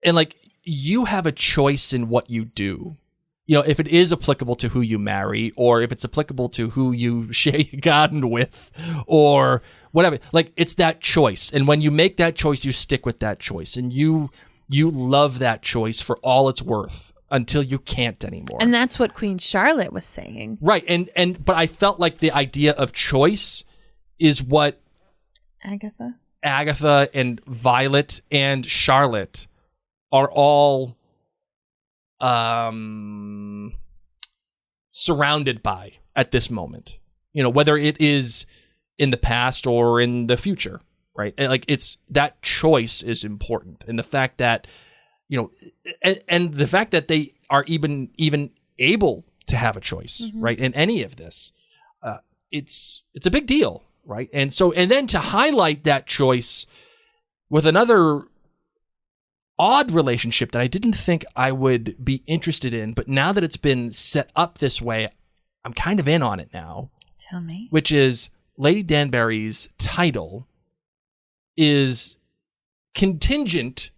like, you have a choice in what you do. You know, if it is applicable to who you marry, or if it's applicable to who you share your garden with, or whatever. Like, it's that choice. And when you make that choice, you stick with that choice. And you love that choice for all it's worth until you can't anymore. And that's what Queen Charlotte was saying. Right. But I felt like the idea of choice is what Agatha and Violet and Charlotte are all surrounded by at this moment. You know, whether it is in the past or in the future, right? Like, it's that choice is important. And the fact that, you know, and the fact that they are even able to have a choice, right? In any of this, it's a big deal, right? And then to highlight that choice with another odd relationship that I didn't think I would be interested in, but now that it's been set up this way, I'm kind of in on it now. Tell me. Which is Lady Danbury's title is contingent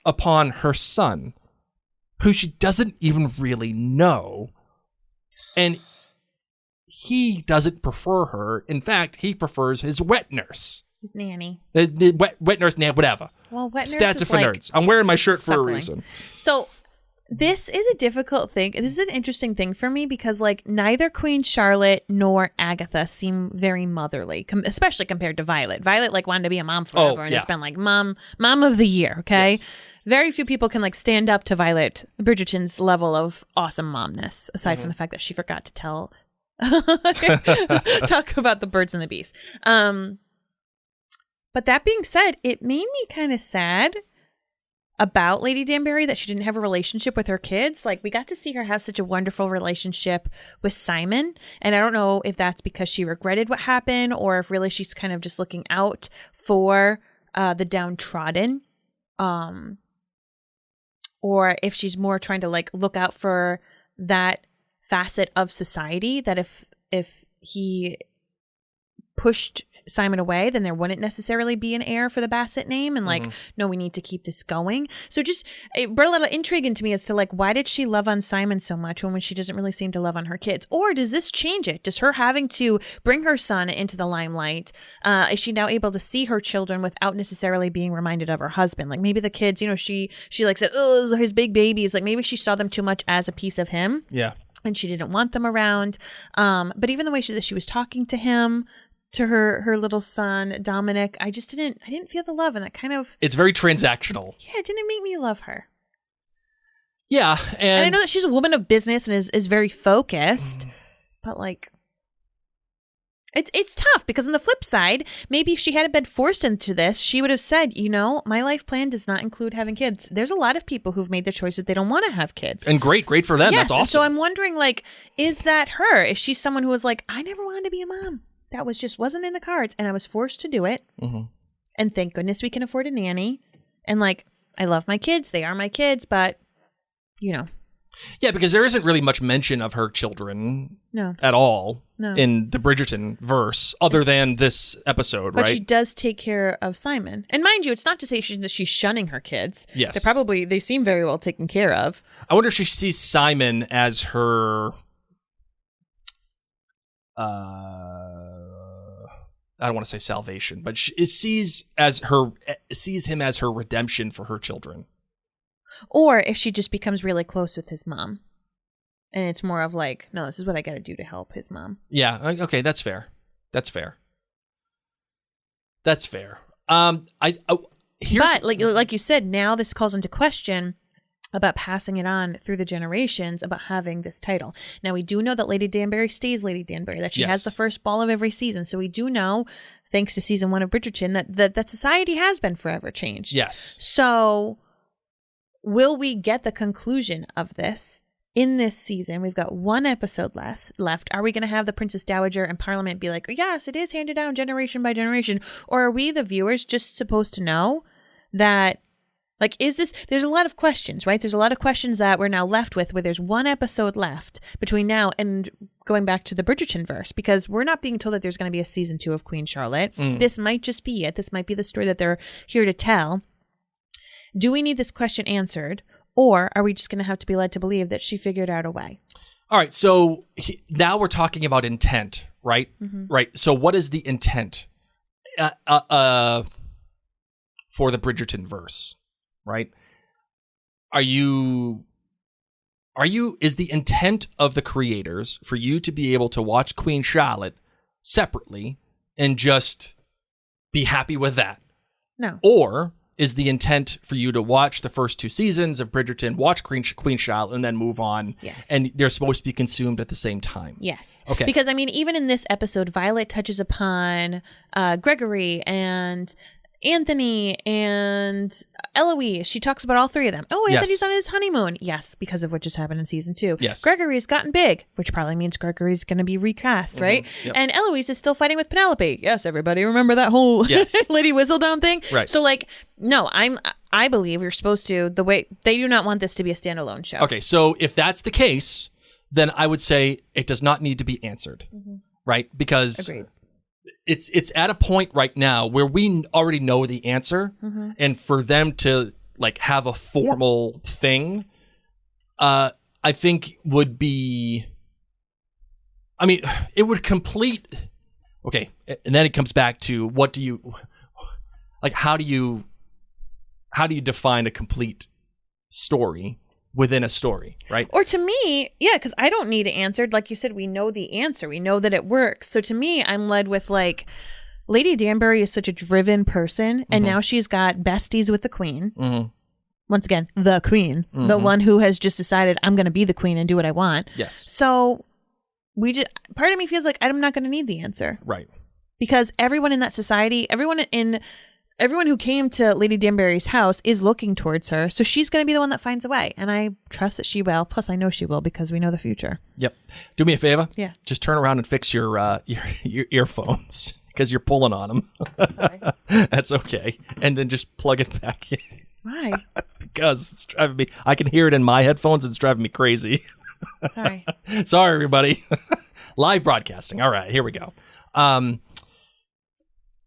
upon her son, who she doesn't even really know. And he doesn't prefer her. In fact, he prefers his wet nurse. His nanny. Wet nurse, whatever. Well, wet nurse Stats is for like nerds. I'm wearing my shirt suckling. for a reason. So this is a difficult thing. This is an interesting thing for me because, like, neither Queen Charlotte nor Agatha seem very motherly, especially compared to Violet. Violet, like, wanted to be a mom forever, and it's been like mom of the year. Okay, yes. Very few people can, like, stand up to Violet Bridgerton's level of awesome momness, aside from the fact that she forgot to talk about the birds and the bees. But that being said, it made me kind of sad about Lady Danbury that she didn't have a relationship with her kids. Like, we got to see her have such a wonderful relationship with Simon. And I don't know if that's because she regretted what happened or if really she's kind of just looking out for the downtrodden. Or if she's more trying to, like, look out for that facet of society that if he pushed Simon away, then there wouldn't necessarily be an heir for the Bassett name, and like, no, we need to keep this going. So just, it brought a little intrigue into me as to, like, why did she love on Simon so much when she doesn't really seem to love on her kids? Or does this change it? Does her having to bring her son into the limelight, is she now able to see her children without necessarily being reminded of her husband? Like, maybe the kids, you know, she like said, oh, those are his big babies. Like, maybe she saw them too much as a piece of him. Yeah. And she didn't want them around. But even the way she was talking to him, to her little son Dominic, I didn't feel the love, and that kind of, it's very transactional. Yeah, it didn't make me love her. Yeah, and I know that she's a woman of business and is very focused, but like, it's tough because on the flip side, maybe if she hadn't been forced into this, she would have said, you know, my life plan does not include having kids. There's a lot of people who've made the choice that they don't want to have kids, and great for them. Yes, that's awesome. So I'm wondering, like, is that her? Is she someone who was like, I never wanted to be a mom? That wasn't in the cards, and I was forced to do it. And thank goodness we can afford a nanny. And, like, I love my kids; they are my kids. But, you know, yeah, because there isn't really much mention of her children, at all, in the Bridgerton verse, other than this episode, but right? But she does take care of Simon, and mind you, it's not to say she's shunning her kids. Yes, they seem very well taken care of. I wonder if she sees Simon as her. I don't want to say salvation, but she sees him as her redemption for her children. Or if she just becomes really close with his mom, and it's more of like, no, this is what I got to do to help his mom. Yeah. Okay. That's fair. But like you said, now this calls into question about passing it on through the generations, about having this title. Now, we do know that Lady Danbury stays Lady Danbury, that she has the first ball of every season. So we do know, thanks to season 1 of Bridgerton, that society has been forever changed. Yes. So will we get the conclusion of this in this season? We've got 1 episode left. Are we going to have the Princess Dowager and Parliament be like, yes, it is handed down generation by generation? Or are we, the viewers, just supposed to know that, like, is this, there's a lot of questions, right? There's a lot of questions that we're now left with, where there's 1 episode left between now and going back to the Bridgerton verse, because we're not being told that there's going to be a season 2 of Queen Charlotte. This might just be it. This might be the story that they're here to tell. Do we need this question answered, or are we just going to have to be led to believe that she figured out a way? All right. So now we're talking about intent, right? Right. So what is the intent for the Bridgerton verse? Right? Is the intent of the creators for you to be able to watch Queen Charlotte separately and just be happy with that? No. Or is the intent for you to watch the first 2 seasons of Bridgerton, watch Queen Charlotte, and then move on? Yes. And they're supposed to be consumed at the same time? Yes. Okay. Because, I mean, even in this episode, Violet touches upon Gregory and Anthony and Eloise. She talks about all 3 of them. Oh, Anthony's on his honeymoon. Yes, because of what just happened in season 2. Yes. Gregory's gotten big, which probably means Gregory's going to be recast, right? Yep. And Eloise is still fighting with Penelope. Yes, everybody remember that whole Lady Whistledown thing? Right. So, like, no, I believe you're supposed to, the way, they do not want this to be a standalone show. Okay, so if that's the case, then I would say it does not need to be answered, right? Because Agreed. it's at a point right now where we already know the answer, and for them to like have a formal thing, I think would be, I mean, it would complete. Okay, and then it comes back to what do you, like, how do you define a complete story within a story, right? Or to me, yeah, because I don't need it answered. Like you said, we know the answer. We know that it works. So to me, I'm led with, like, Lady Danbury is such a driven person, and now she's got besties with the queen. Once again, the queen, the one who has just decided, I'm going to be the queen and do what I want. Yes. So part of me feels like I'm not going to need the answer. Right. Because everyone in that society, everyone who came to Lady Danbury's house is looking towards her. So she's going to be the one that finds a way. And I trust that she will. Plus, I know she will because we know the future. Yep. Do me a favor. Yeah. Just turn around and fix your earphones because you're pulling on them. Sorry. That's okay. And then just plug it back in. Why? Because it's driving me. I can hear it in my headphones. It's driving me crazy. Sorry. Sorry, everybody. Live broadcasting. All right, here we go.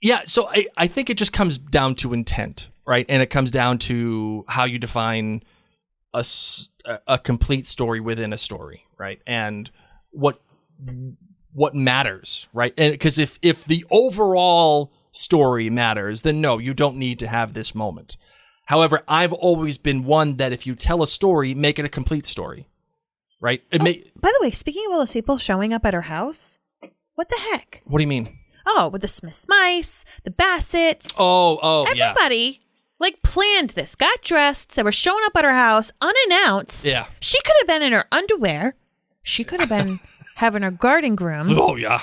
Yeah, so I think it just comes down to intent, right? And it comes down to how you define a complete story within a story, right? And what matters, right? And because if the overall story matters, then no, you don't need to have this moment. However, I've always been one that if you tell a story, make it a complete story, right? By the way, speaking of all those people showing up at her house, what the heck? What do you mean? Oh, with the Smith Mice, the Bassets. Oh, everybody, like, planned this, got dressed, so we're showing up at her house unannounced. Yeah. She could have been in her underwear. She could have been having her garden groomed. Oh, yeah.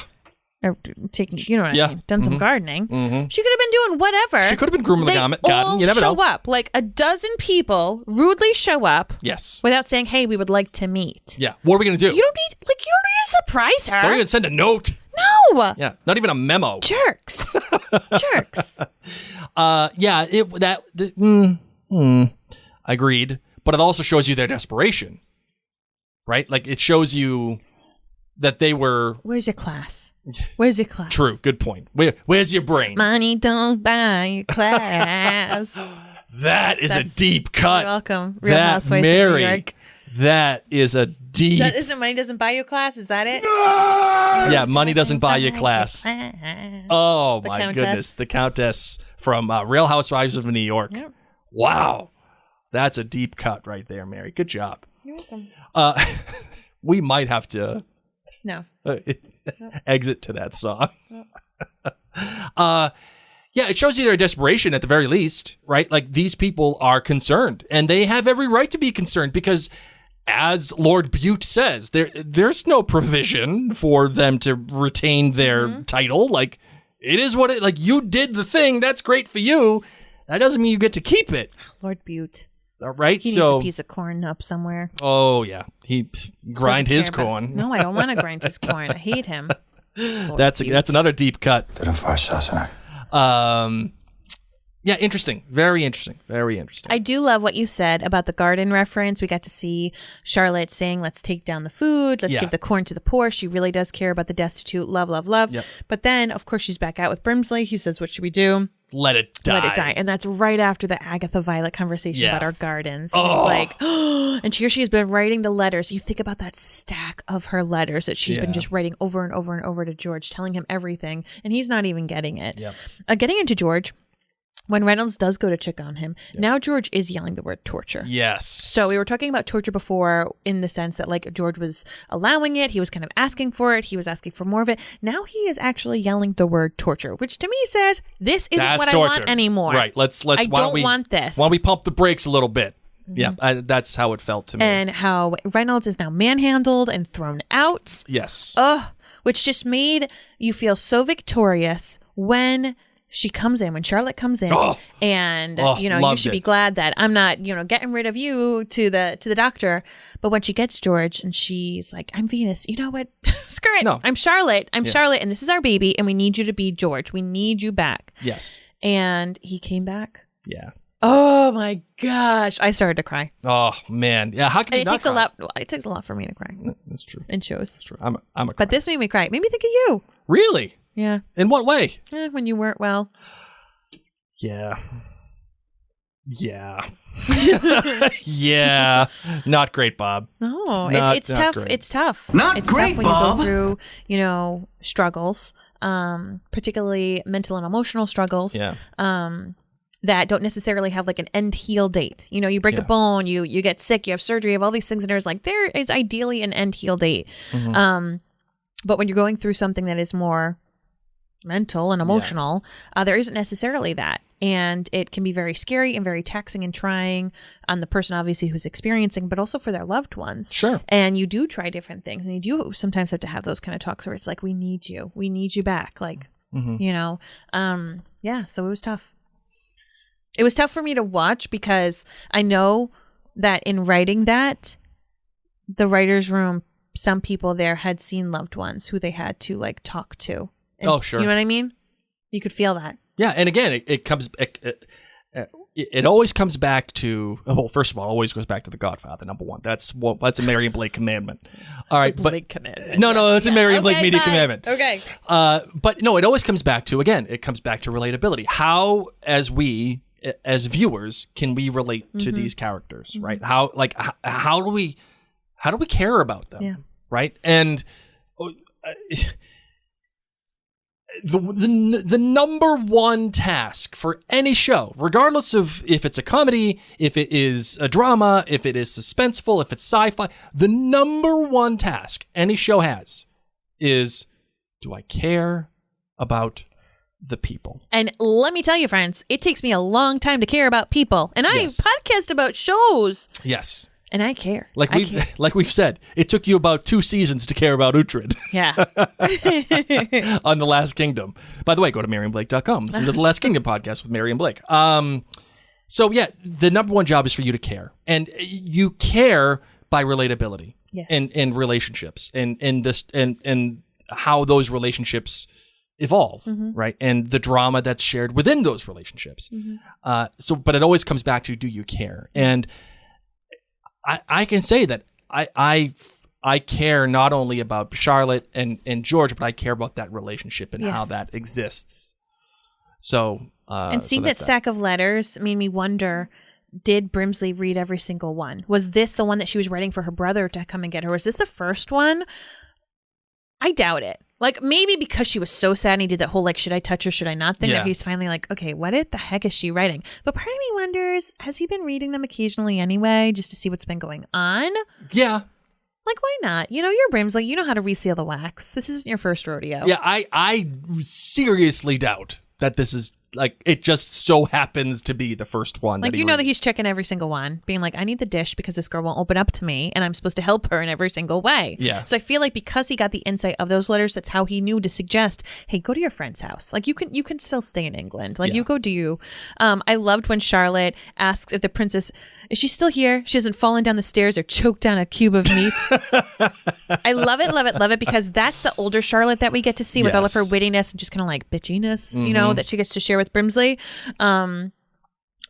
Or taking, you know what I mean, done some gardening. She could have been doing whatever. She could have been grooming the garden. You never show know. up, like a dozen people rudely show up. Yes. Without saying, hey, we would like to meet. Yeah. What are we going to do? You don't need to surprise her. Don't even send a note. No. Yeah. Not even a memo. Jerks. Jerks. Agreed. But it also shows you their desperation, right? Like, it shows you that they were. Where's your class? Where's your class? True. Good point. Where's your brain? Money don't buy your class. That is a deep cut. You're welcome. Real Housewives of New York. That is a deep. Isn't it money doesn't buy you class? Is that it? Yeah, money doesn't buy you class. Oh, my Countess. goodness. The Countess from Real Housewives of New York. Yep. Wow. That's a deep cut right there, Mary. Good job. You're welcome. We might have to No. exit to that song. Yeah, it shows you their desperation at the very least, right? Like, these people are concerned, and they have every right to be concerned because, as Lord Bute says, there's no provision for them to retain their title. Like, it is what it, like, you did the thing, that's great for you. That doesn't mean you get to keep it. Lord Bute. All right, He needs a piece of corn up somewhere. Oh, yeah. He grind his corn. No, I don't want to grind his corn. I hate him. That's another deep cut. Yeah, interesting. Very interesting. Very interesting. I do love what you said about the garden reference. We got to see Charlotte saying, let's take down the food. Let's give the corn to the poor. She really does care about the destitute. Love, love, love. Yep. But then, of course, she's back out with Brimsley. He says, what should we do? Let it die. Let it die. And that's right after the Agatha Violet conversation about our gardens. And he's like, oh, and here she has been writing the letters. You think about that stack of her letters that she's been just writing over and over and over to George, telling him everything. And he's not even getting it. Yep. Getting into George. When Reynolds does go to check on him, now George is yelling the word torture. Yes. So we were talking about torture before in the sense that like George was allowing it. He was kind of asking for it. He was asking for more of it. Now he is actually yelling the word torture, which to me says this isn't what torture. I want anymore. Right. Let's. I don't want this. Why don't we pump the brakes a little bit? Mm-hmm. Yeah, that's how it felt to me. And how Reynolds is now manhandled and thrown out. Yes. Which just made you feel so victorious when she comes in, when Charlotte comes in, and you should be glad that I'm not, getting rid of you to the doctor. But when she gets George and she's like, I'm Venus, you know what? Screw it. No. I'm Charlotte. Charlotte, and this is our baby, and we need you to be George. We need you back. Yes. And he came back. Yeah. Oh my gosh. I started to cry. Oh man. Yeah. How could you not cry? It takes a lot for me to cry. That's true. In shows. That's true. I'm a But this made me cry. It made me think of you. Really? Yeah. In what way? When you weren't well. Yeah. Yeah. Yeah. Not great, Bob. No, it's tough. Great. It's tough. Not it's great, tough when Bob. you go through, struggles, particularly mental and emotional struggles. Yeah. That don't necessarily have like an end heal date. You break a bone, you get sick, you have surgery, you have all these things, and there's like there is ideally an end heal date. Mm-hmm. But when you're going through something that is more mental and emotional, there isn't necessarily that. And it can be very scary and very taxing and trying on the person, obviously, who's experiencing, but also for their loved ones. Sure. And you do try different things. And you do sometimes have to have those kind of talks where it's like, we need you back. Like, so it was tough. It was tough for me to watch because I know that in writing that, the writer's room, some people there had seen loved ones who they had to like talk to. And, sure. You know what I mean? You could feel that. Yeah, and again, it always comes back to, well, first of all, it always goes back to The Godfather, number one. That's a Mary and Blake commandment. All right, Blake commandment. No, that's a Mary and Blake media commandment. Okay. But no, it always comes back to, again, relatability. How, as viewers, can we relate to these characters, right? How do we care about them? Yeah. Right? And the number one task for any show, regardless of if it's a comedy, if it is a drama, if it is suspenseful, if it's sci-fi, the number one task any show has is, do I care about the people? And let me tell you, friends, it takes me a long time to care about people. And I podcast about shows. Yes. And I care. Like we've said, it took you about 2 seasons to care about Uhtred. Yeah. On The Last Kingdom. By the way, go to MaryandBlake.com. Listen to The Last Kingdom podcast with Mary and Blake. So yeah, the number one job is for you to care. And you care by relatability. Yes. And relationships and how those relationships evolve, right? And the drama that's shared within those relationships. But it always comes back to, do you care? And I can say that I care not only about Charlotte and George, but I care about that relationship and how that exists. So and seeing that stack of letters made me wonder, did Brimsley read every single one? Was this the one that she was writing for her brother to come and get her? Was this the first one? I doubt it. Like, maybe because she was so sad and he did that whole, like, should I touch her, should I not thing, that he's finally like, okay, what the heck is she writing? But part of me wonders, has he been reading them occasionally anyway, just to see what's been going on? Yeah. Like, why not? You're Brimsley. You know how to reseal the wax. This isn't your first rodeo. Yeah, I seriously doubt that this is like it just so happens to be the first one. Like, that you know that he's checking every single one, being like, I need the dish because this girl won't open up to me and I'm supposed to help her in every single way. Yeah. So I feel like because he got the insight of those letters, that's how he knew to suggest, hey, go to your friend's house. Like, you can still stay in England. Like, you go do you. I loved when Charlotte asks if the princess, is she still here? She hasn't fallen down the stairs or choked down a cube of meat. I love it because that's the older Charlotte that we get to see with all of her wittiness and just kind of like bitchiness, you know, that she gets to share with Brimsley.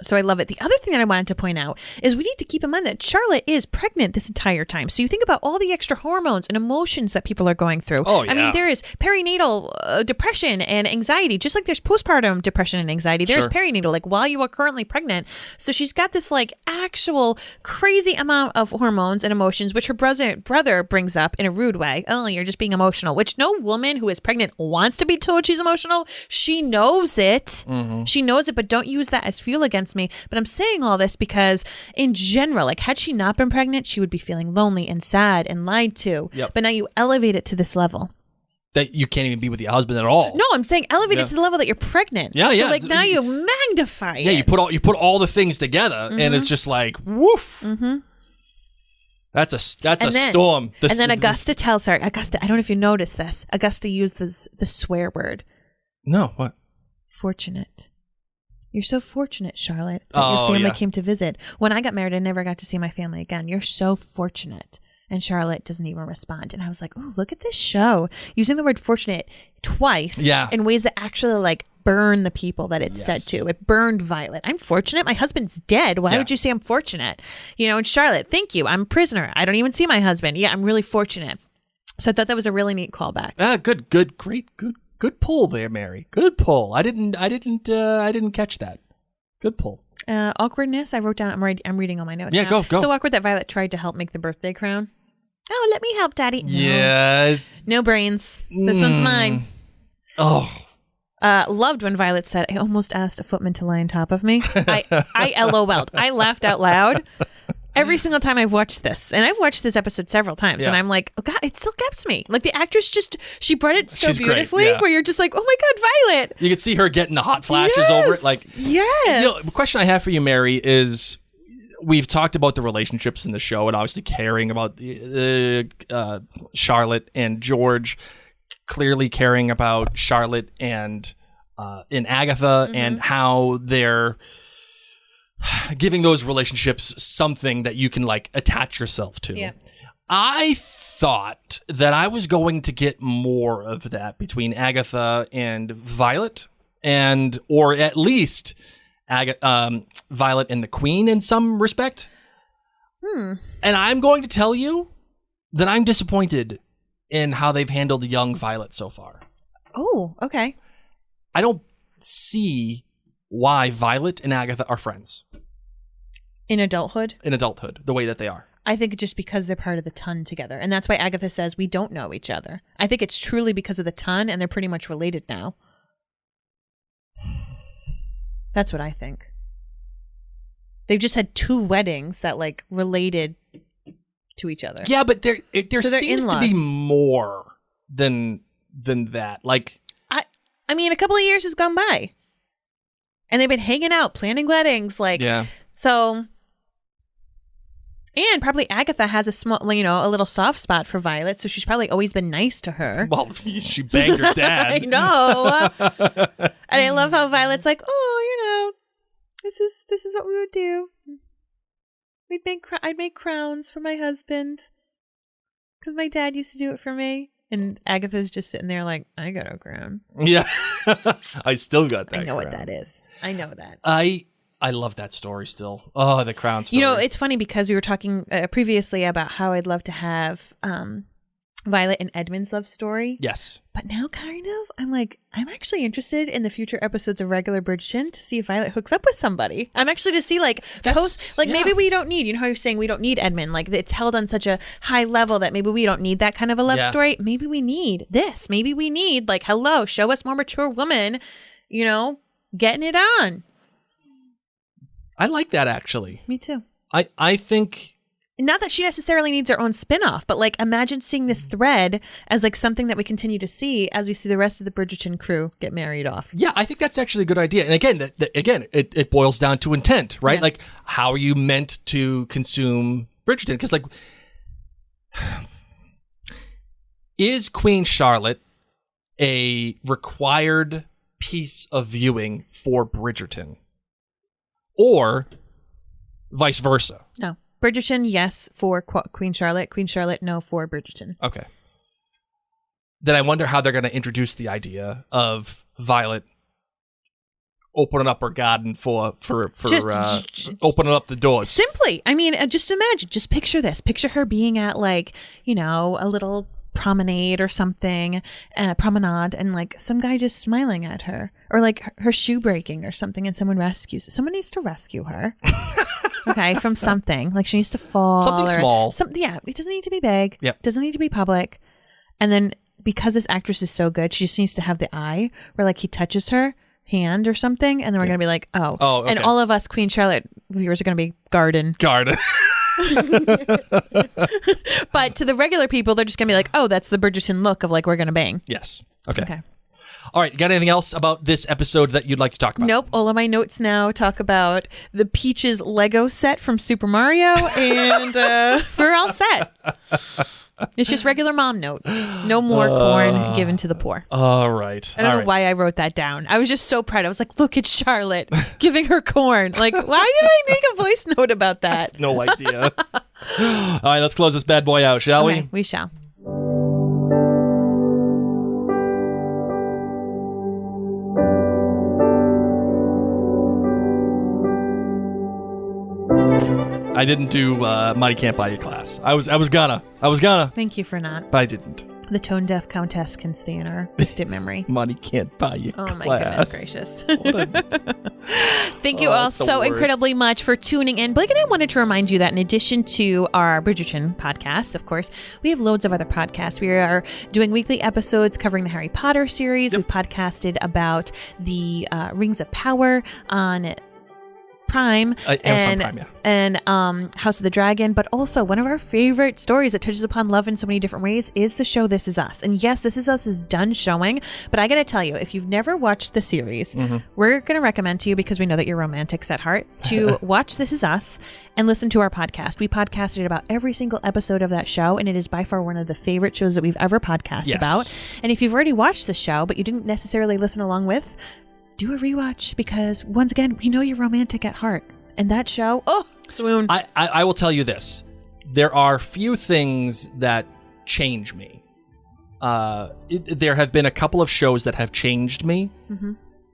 So I love it. The other thing that I wanted to point out is we need to keep in mind that Charlotte is pregnant this entire time. So you think about all the extra hormones and emotions that people are going through. Oh, yeah. I mean, there is perinatal depression and anxiety, just like there's postpartum depression and anxiety. There's perinatal, like while you are currently pregnant. So she's got this like actual crazy amount of hormones and emotions, which her brother brings up in a rude way. Oh, you're just being emotional, which no woman who is pregnant wants to be told she's emotional. She knows it. She knows it, but don't use that as fuel against me. But I'm saying all this because in general, like had she not been pregnant, she would be feeling lonely and sad and lied to. But now you elevate it to this level that you can't even be with your husband at all. No, I'm saying elevate it to the level that you're pregnant. Yeah. So like now you magnify it. Yeah, you put all the things together and it's just like woof. That's a storm. And then Augusta tells her, Augusta, I don't know if you noticed this. Augusta used the swear word. No, what? Fortunate. You're so fortunate, Charlotte, that your family came to visit. When I got married, I never got to see my family again. You're so fortunate. And Charlotte doesn't even respond. And I was like, oh, look at this show. Using the word fortunate twice in ways that actually like burn the people that it's said to. It burned Violet. I'm fortunate. My husband's dead. Why would you say I'm fortunate? You know, and Charlotte, thank you. I'm a prisoner. I don't even see my husband. Yeah, I'm really fortunate. So I thought that was a really neat callback. Good pull there, Mary. Good pull. I didn't catch that. Good pull. Awkwardness. I wrote down. I'm reading all my notes. Yeah, now. go. So awkward that Violet tried to help make the birthday crown. Oh, let me help, Daddy. Yes. No brains. This one's mine. Oh. Loved when Violet said, "I almost asked a footman to lie on top of me." I LOL'd. I laughed out loud. Every single time I've watched this, and I've watched this episode several times, and I'm like, oh God, it still gets me. Like the actress she brought it so beautifully, where you're just like, oh my God, Violet. You can see her getting the hot flashes over it. Like, the question I have for you, Mary, is we've talked about the relationships in the show and obviously caring about Charlotte and George, clearly caring about Charlotte and Agatha and how they're giving those relationships something that you can like attach yourself to. Yeah. I thought that I was going to get more of that between Agatha and Violet, or at least Violet and the Queen in some respect. And I'm going to tell you that I'm disappointed in how they've handled young Violet so far. Oh, okay. I don't see why Violet and Agatha are friends. In adulthood? In adulthood, the way that they are. I think just because they're part of the ton together. And that's why Agatha says we don't know each other. I think it's truly because of the ton, and they're pretty much related now. That's what I think. They've just had 2 weddings that like related to each other. Yeah, but there so seems to be more than that. Like I mean, a couple of years has gone by. And they've been hanging out, planning weddings, like so. And probably Agatha has a small, a little soft spot for Violet, so she's probably always been nice to her. Well, she banged her dad. I know. And I love how Violet's like, oh, this is what we would do. I'd make crowns for my husband because my dad used to do it for me. And Agatha's just sitting there like, I got a crown. Yeah, I still got that. I know crown. what that is. I know that. I love that story still. Oh, the crown story. It's funny because we were talking previously about how I'd love to have Violet and Edmund's love story. Yes. But now kind of, I'm like, I'm actually interested in the future episodes of Regular Bridgerton to see if Violet hooks up with somebody. I'm actually to see maybe we don't need, how you're saying we don't need Edmund. Like it's held on such a high level that maybe we don't need that kind of a love story. Maybe we need this. Maybe we need like, hello, show us more mature woman, getting it on. I like that actually. Me too. I think not that she necessarily needs her own spin-off, but like imagine seeing this thread as like something that we continue to see as we see the rest of the Bridgerton crew get married off. Yeah, I think that's actually a good idea. And again, it boils down to intent, right? Yeah. Like, how are you meant to consume Bridgerton? Because like, is Queen Charlotte a required piece of viewing for Bridgerton? Or vice versa? No. Bridgerton, yes, for Queen Charlotte. Queen Charlotte, no, for Bridgerton. Okay. Then I wonder how they're going to introduce the idea of Violet opening up her garden for opening up the doors. Simply. I mean, just imagine, just picture this. Picture her being at like, you know, a little promenade or something, promenade, and like some guy just smiling at her, or like her shoe breaking or something, and someone rescues it. Someone needs to rescue her. Okay, from something. Like she needs to fall. Something small. Yeah, it doesn't need to be big. Yep. Doesn't need to be public. And then because this actress is so good, she just needs to have the eye where like he touches her hand or something, and then we're going to be like, oh. Okay. And all of us Queen Charlotte viewers are going to be garden. Garden. But to the regular people, they're just going to be like, oh, that's the Bridgerton look of like, we're going to bang. Yes. Okay. All right. You got anything else about this episode that you'd like to talk about? Nope. All of my notes now talk about the Peaches Lego set from Super Mario, and we're all set. It's just regular mom notes. No more corn given to the poor. All right. I don't know why I wrote that down. I was just so proud. I was like, look, it's Charlotte giving her corn. Like, why did I make a voice note about that? No idea. All right. Let's close this bad boy out, shall we? We shall. I didn't do Money Can't Buy You class. I was gonna. Thank you for not. But I didn't. The tone deaf countess can stay in our distant memory. Money Can't Buy You Oh class. my goodness gracious. Thank you Oh, all it's the so worst. incredibly much for tuning in. Blake and I wanted to remind you that in addition to our Bridgerton podcast, of course, we have loads of other podcasts. We are doing weekly episodes covering the Harry Potter series. We've podcasted about the Rings of Power on Prime, Amazon Prime, yeah. and House of the Dragon, but also one of our favorite stories that touches upon love in so many different ways is the show This Is Us. And yes, This Is Us is done showing, but I gotta tell you, if you've never watched the series, we're gonna recommend to you, because we know that you're romantics at heart, to watch This Is Us and listen to our podcast. We podcasted about every single episode of that show, and it is by far one of the favorite shows that we've ever podcasted about. And if you've already watched the show, but you didn't necessarily listen along with, do a rewatch, because once again, we know you're romantic at heart. And that show, oh, swoon. I will tell you this. There are few things that change me. There have been a couple of shows that have changed me.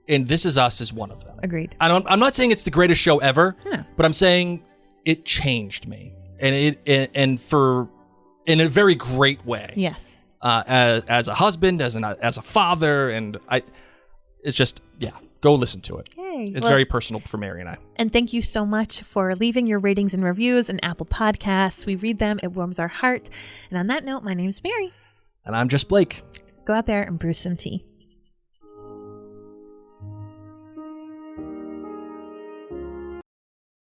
And This Is Us is one of them. Agreed. I'm not saying it's the greatest show ever, No. but I'm saying it changed me. And in a very great way. Yes. As a husband, as a father, and it's just, go listen to it. Yay. It's very personal for Mary and I. And thank you so much for leaving your ratings and reviews in Apple Podcasts. We read them. It warms our heart. And on that note, my name's Mary. And I'm just Blake. Go out there and brew some tea.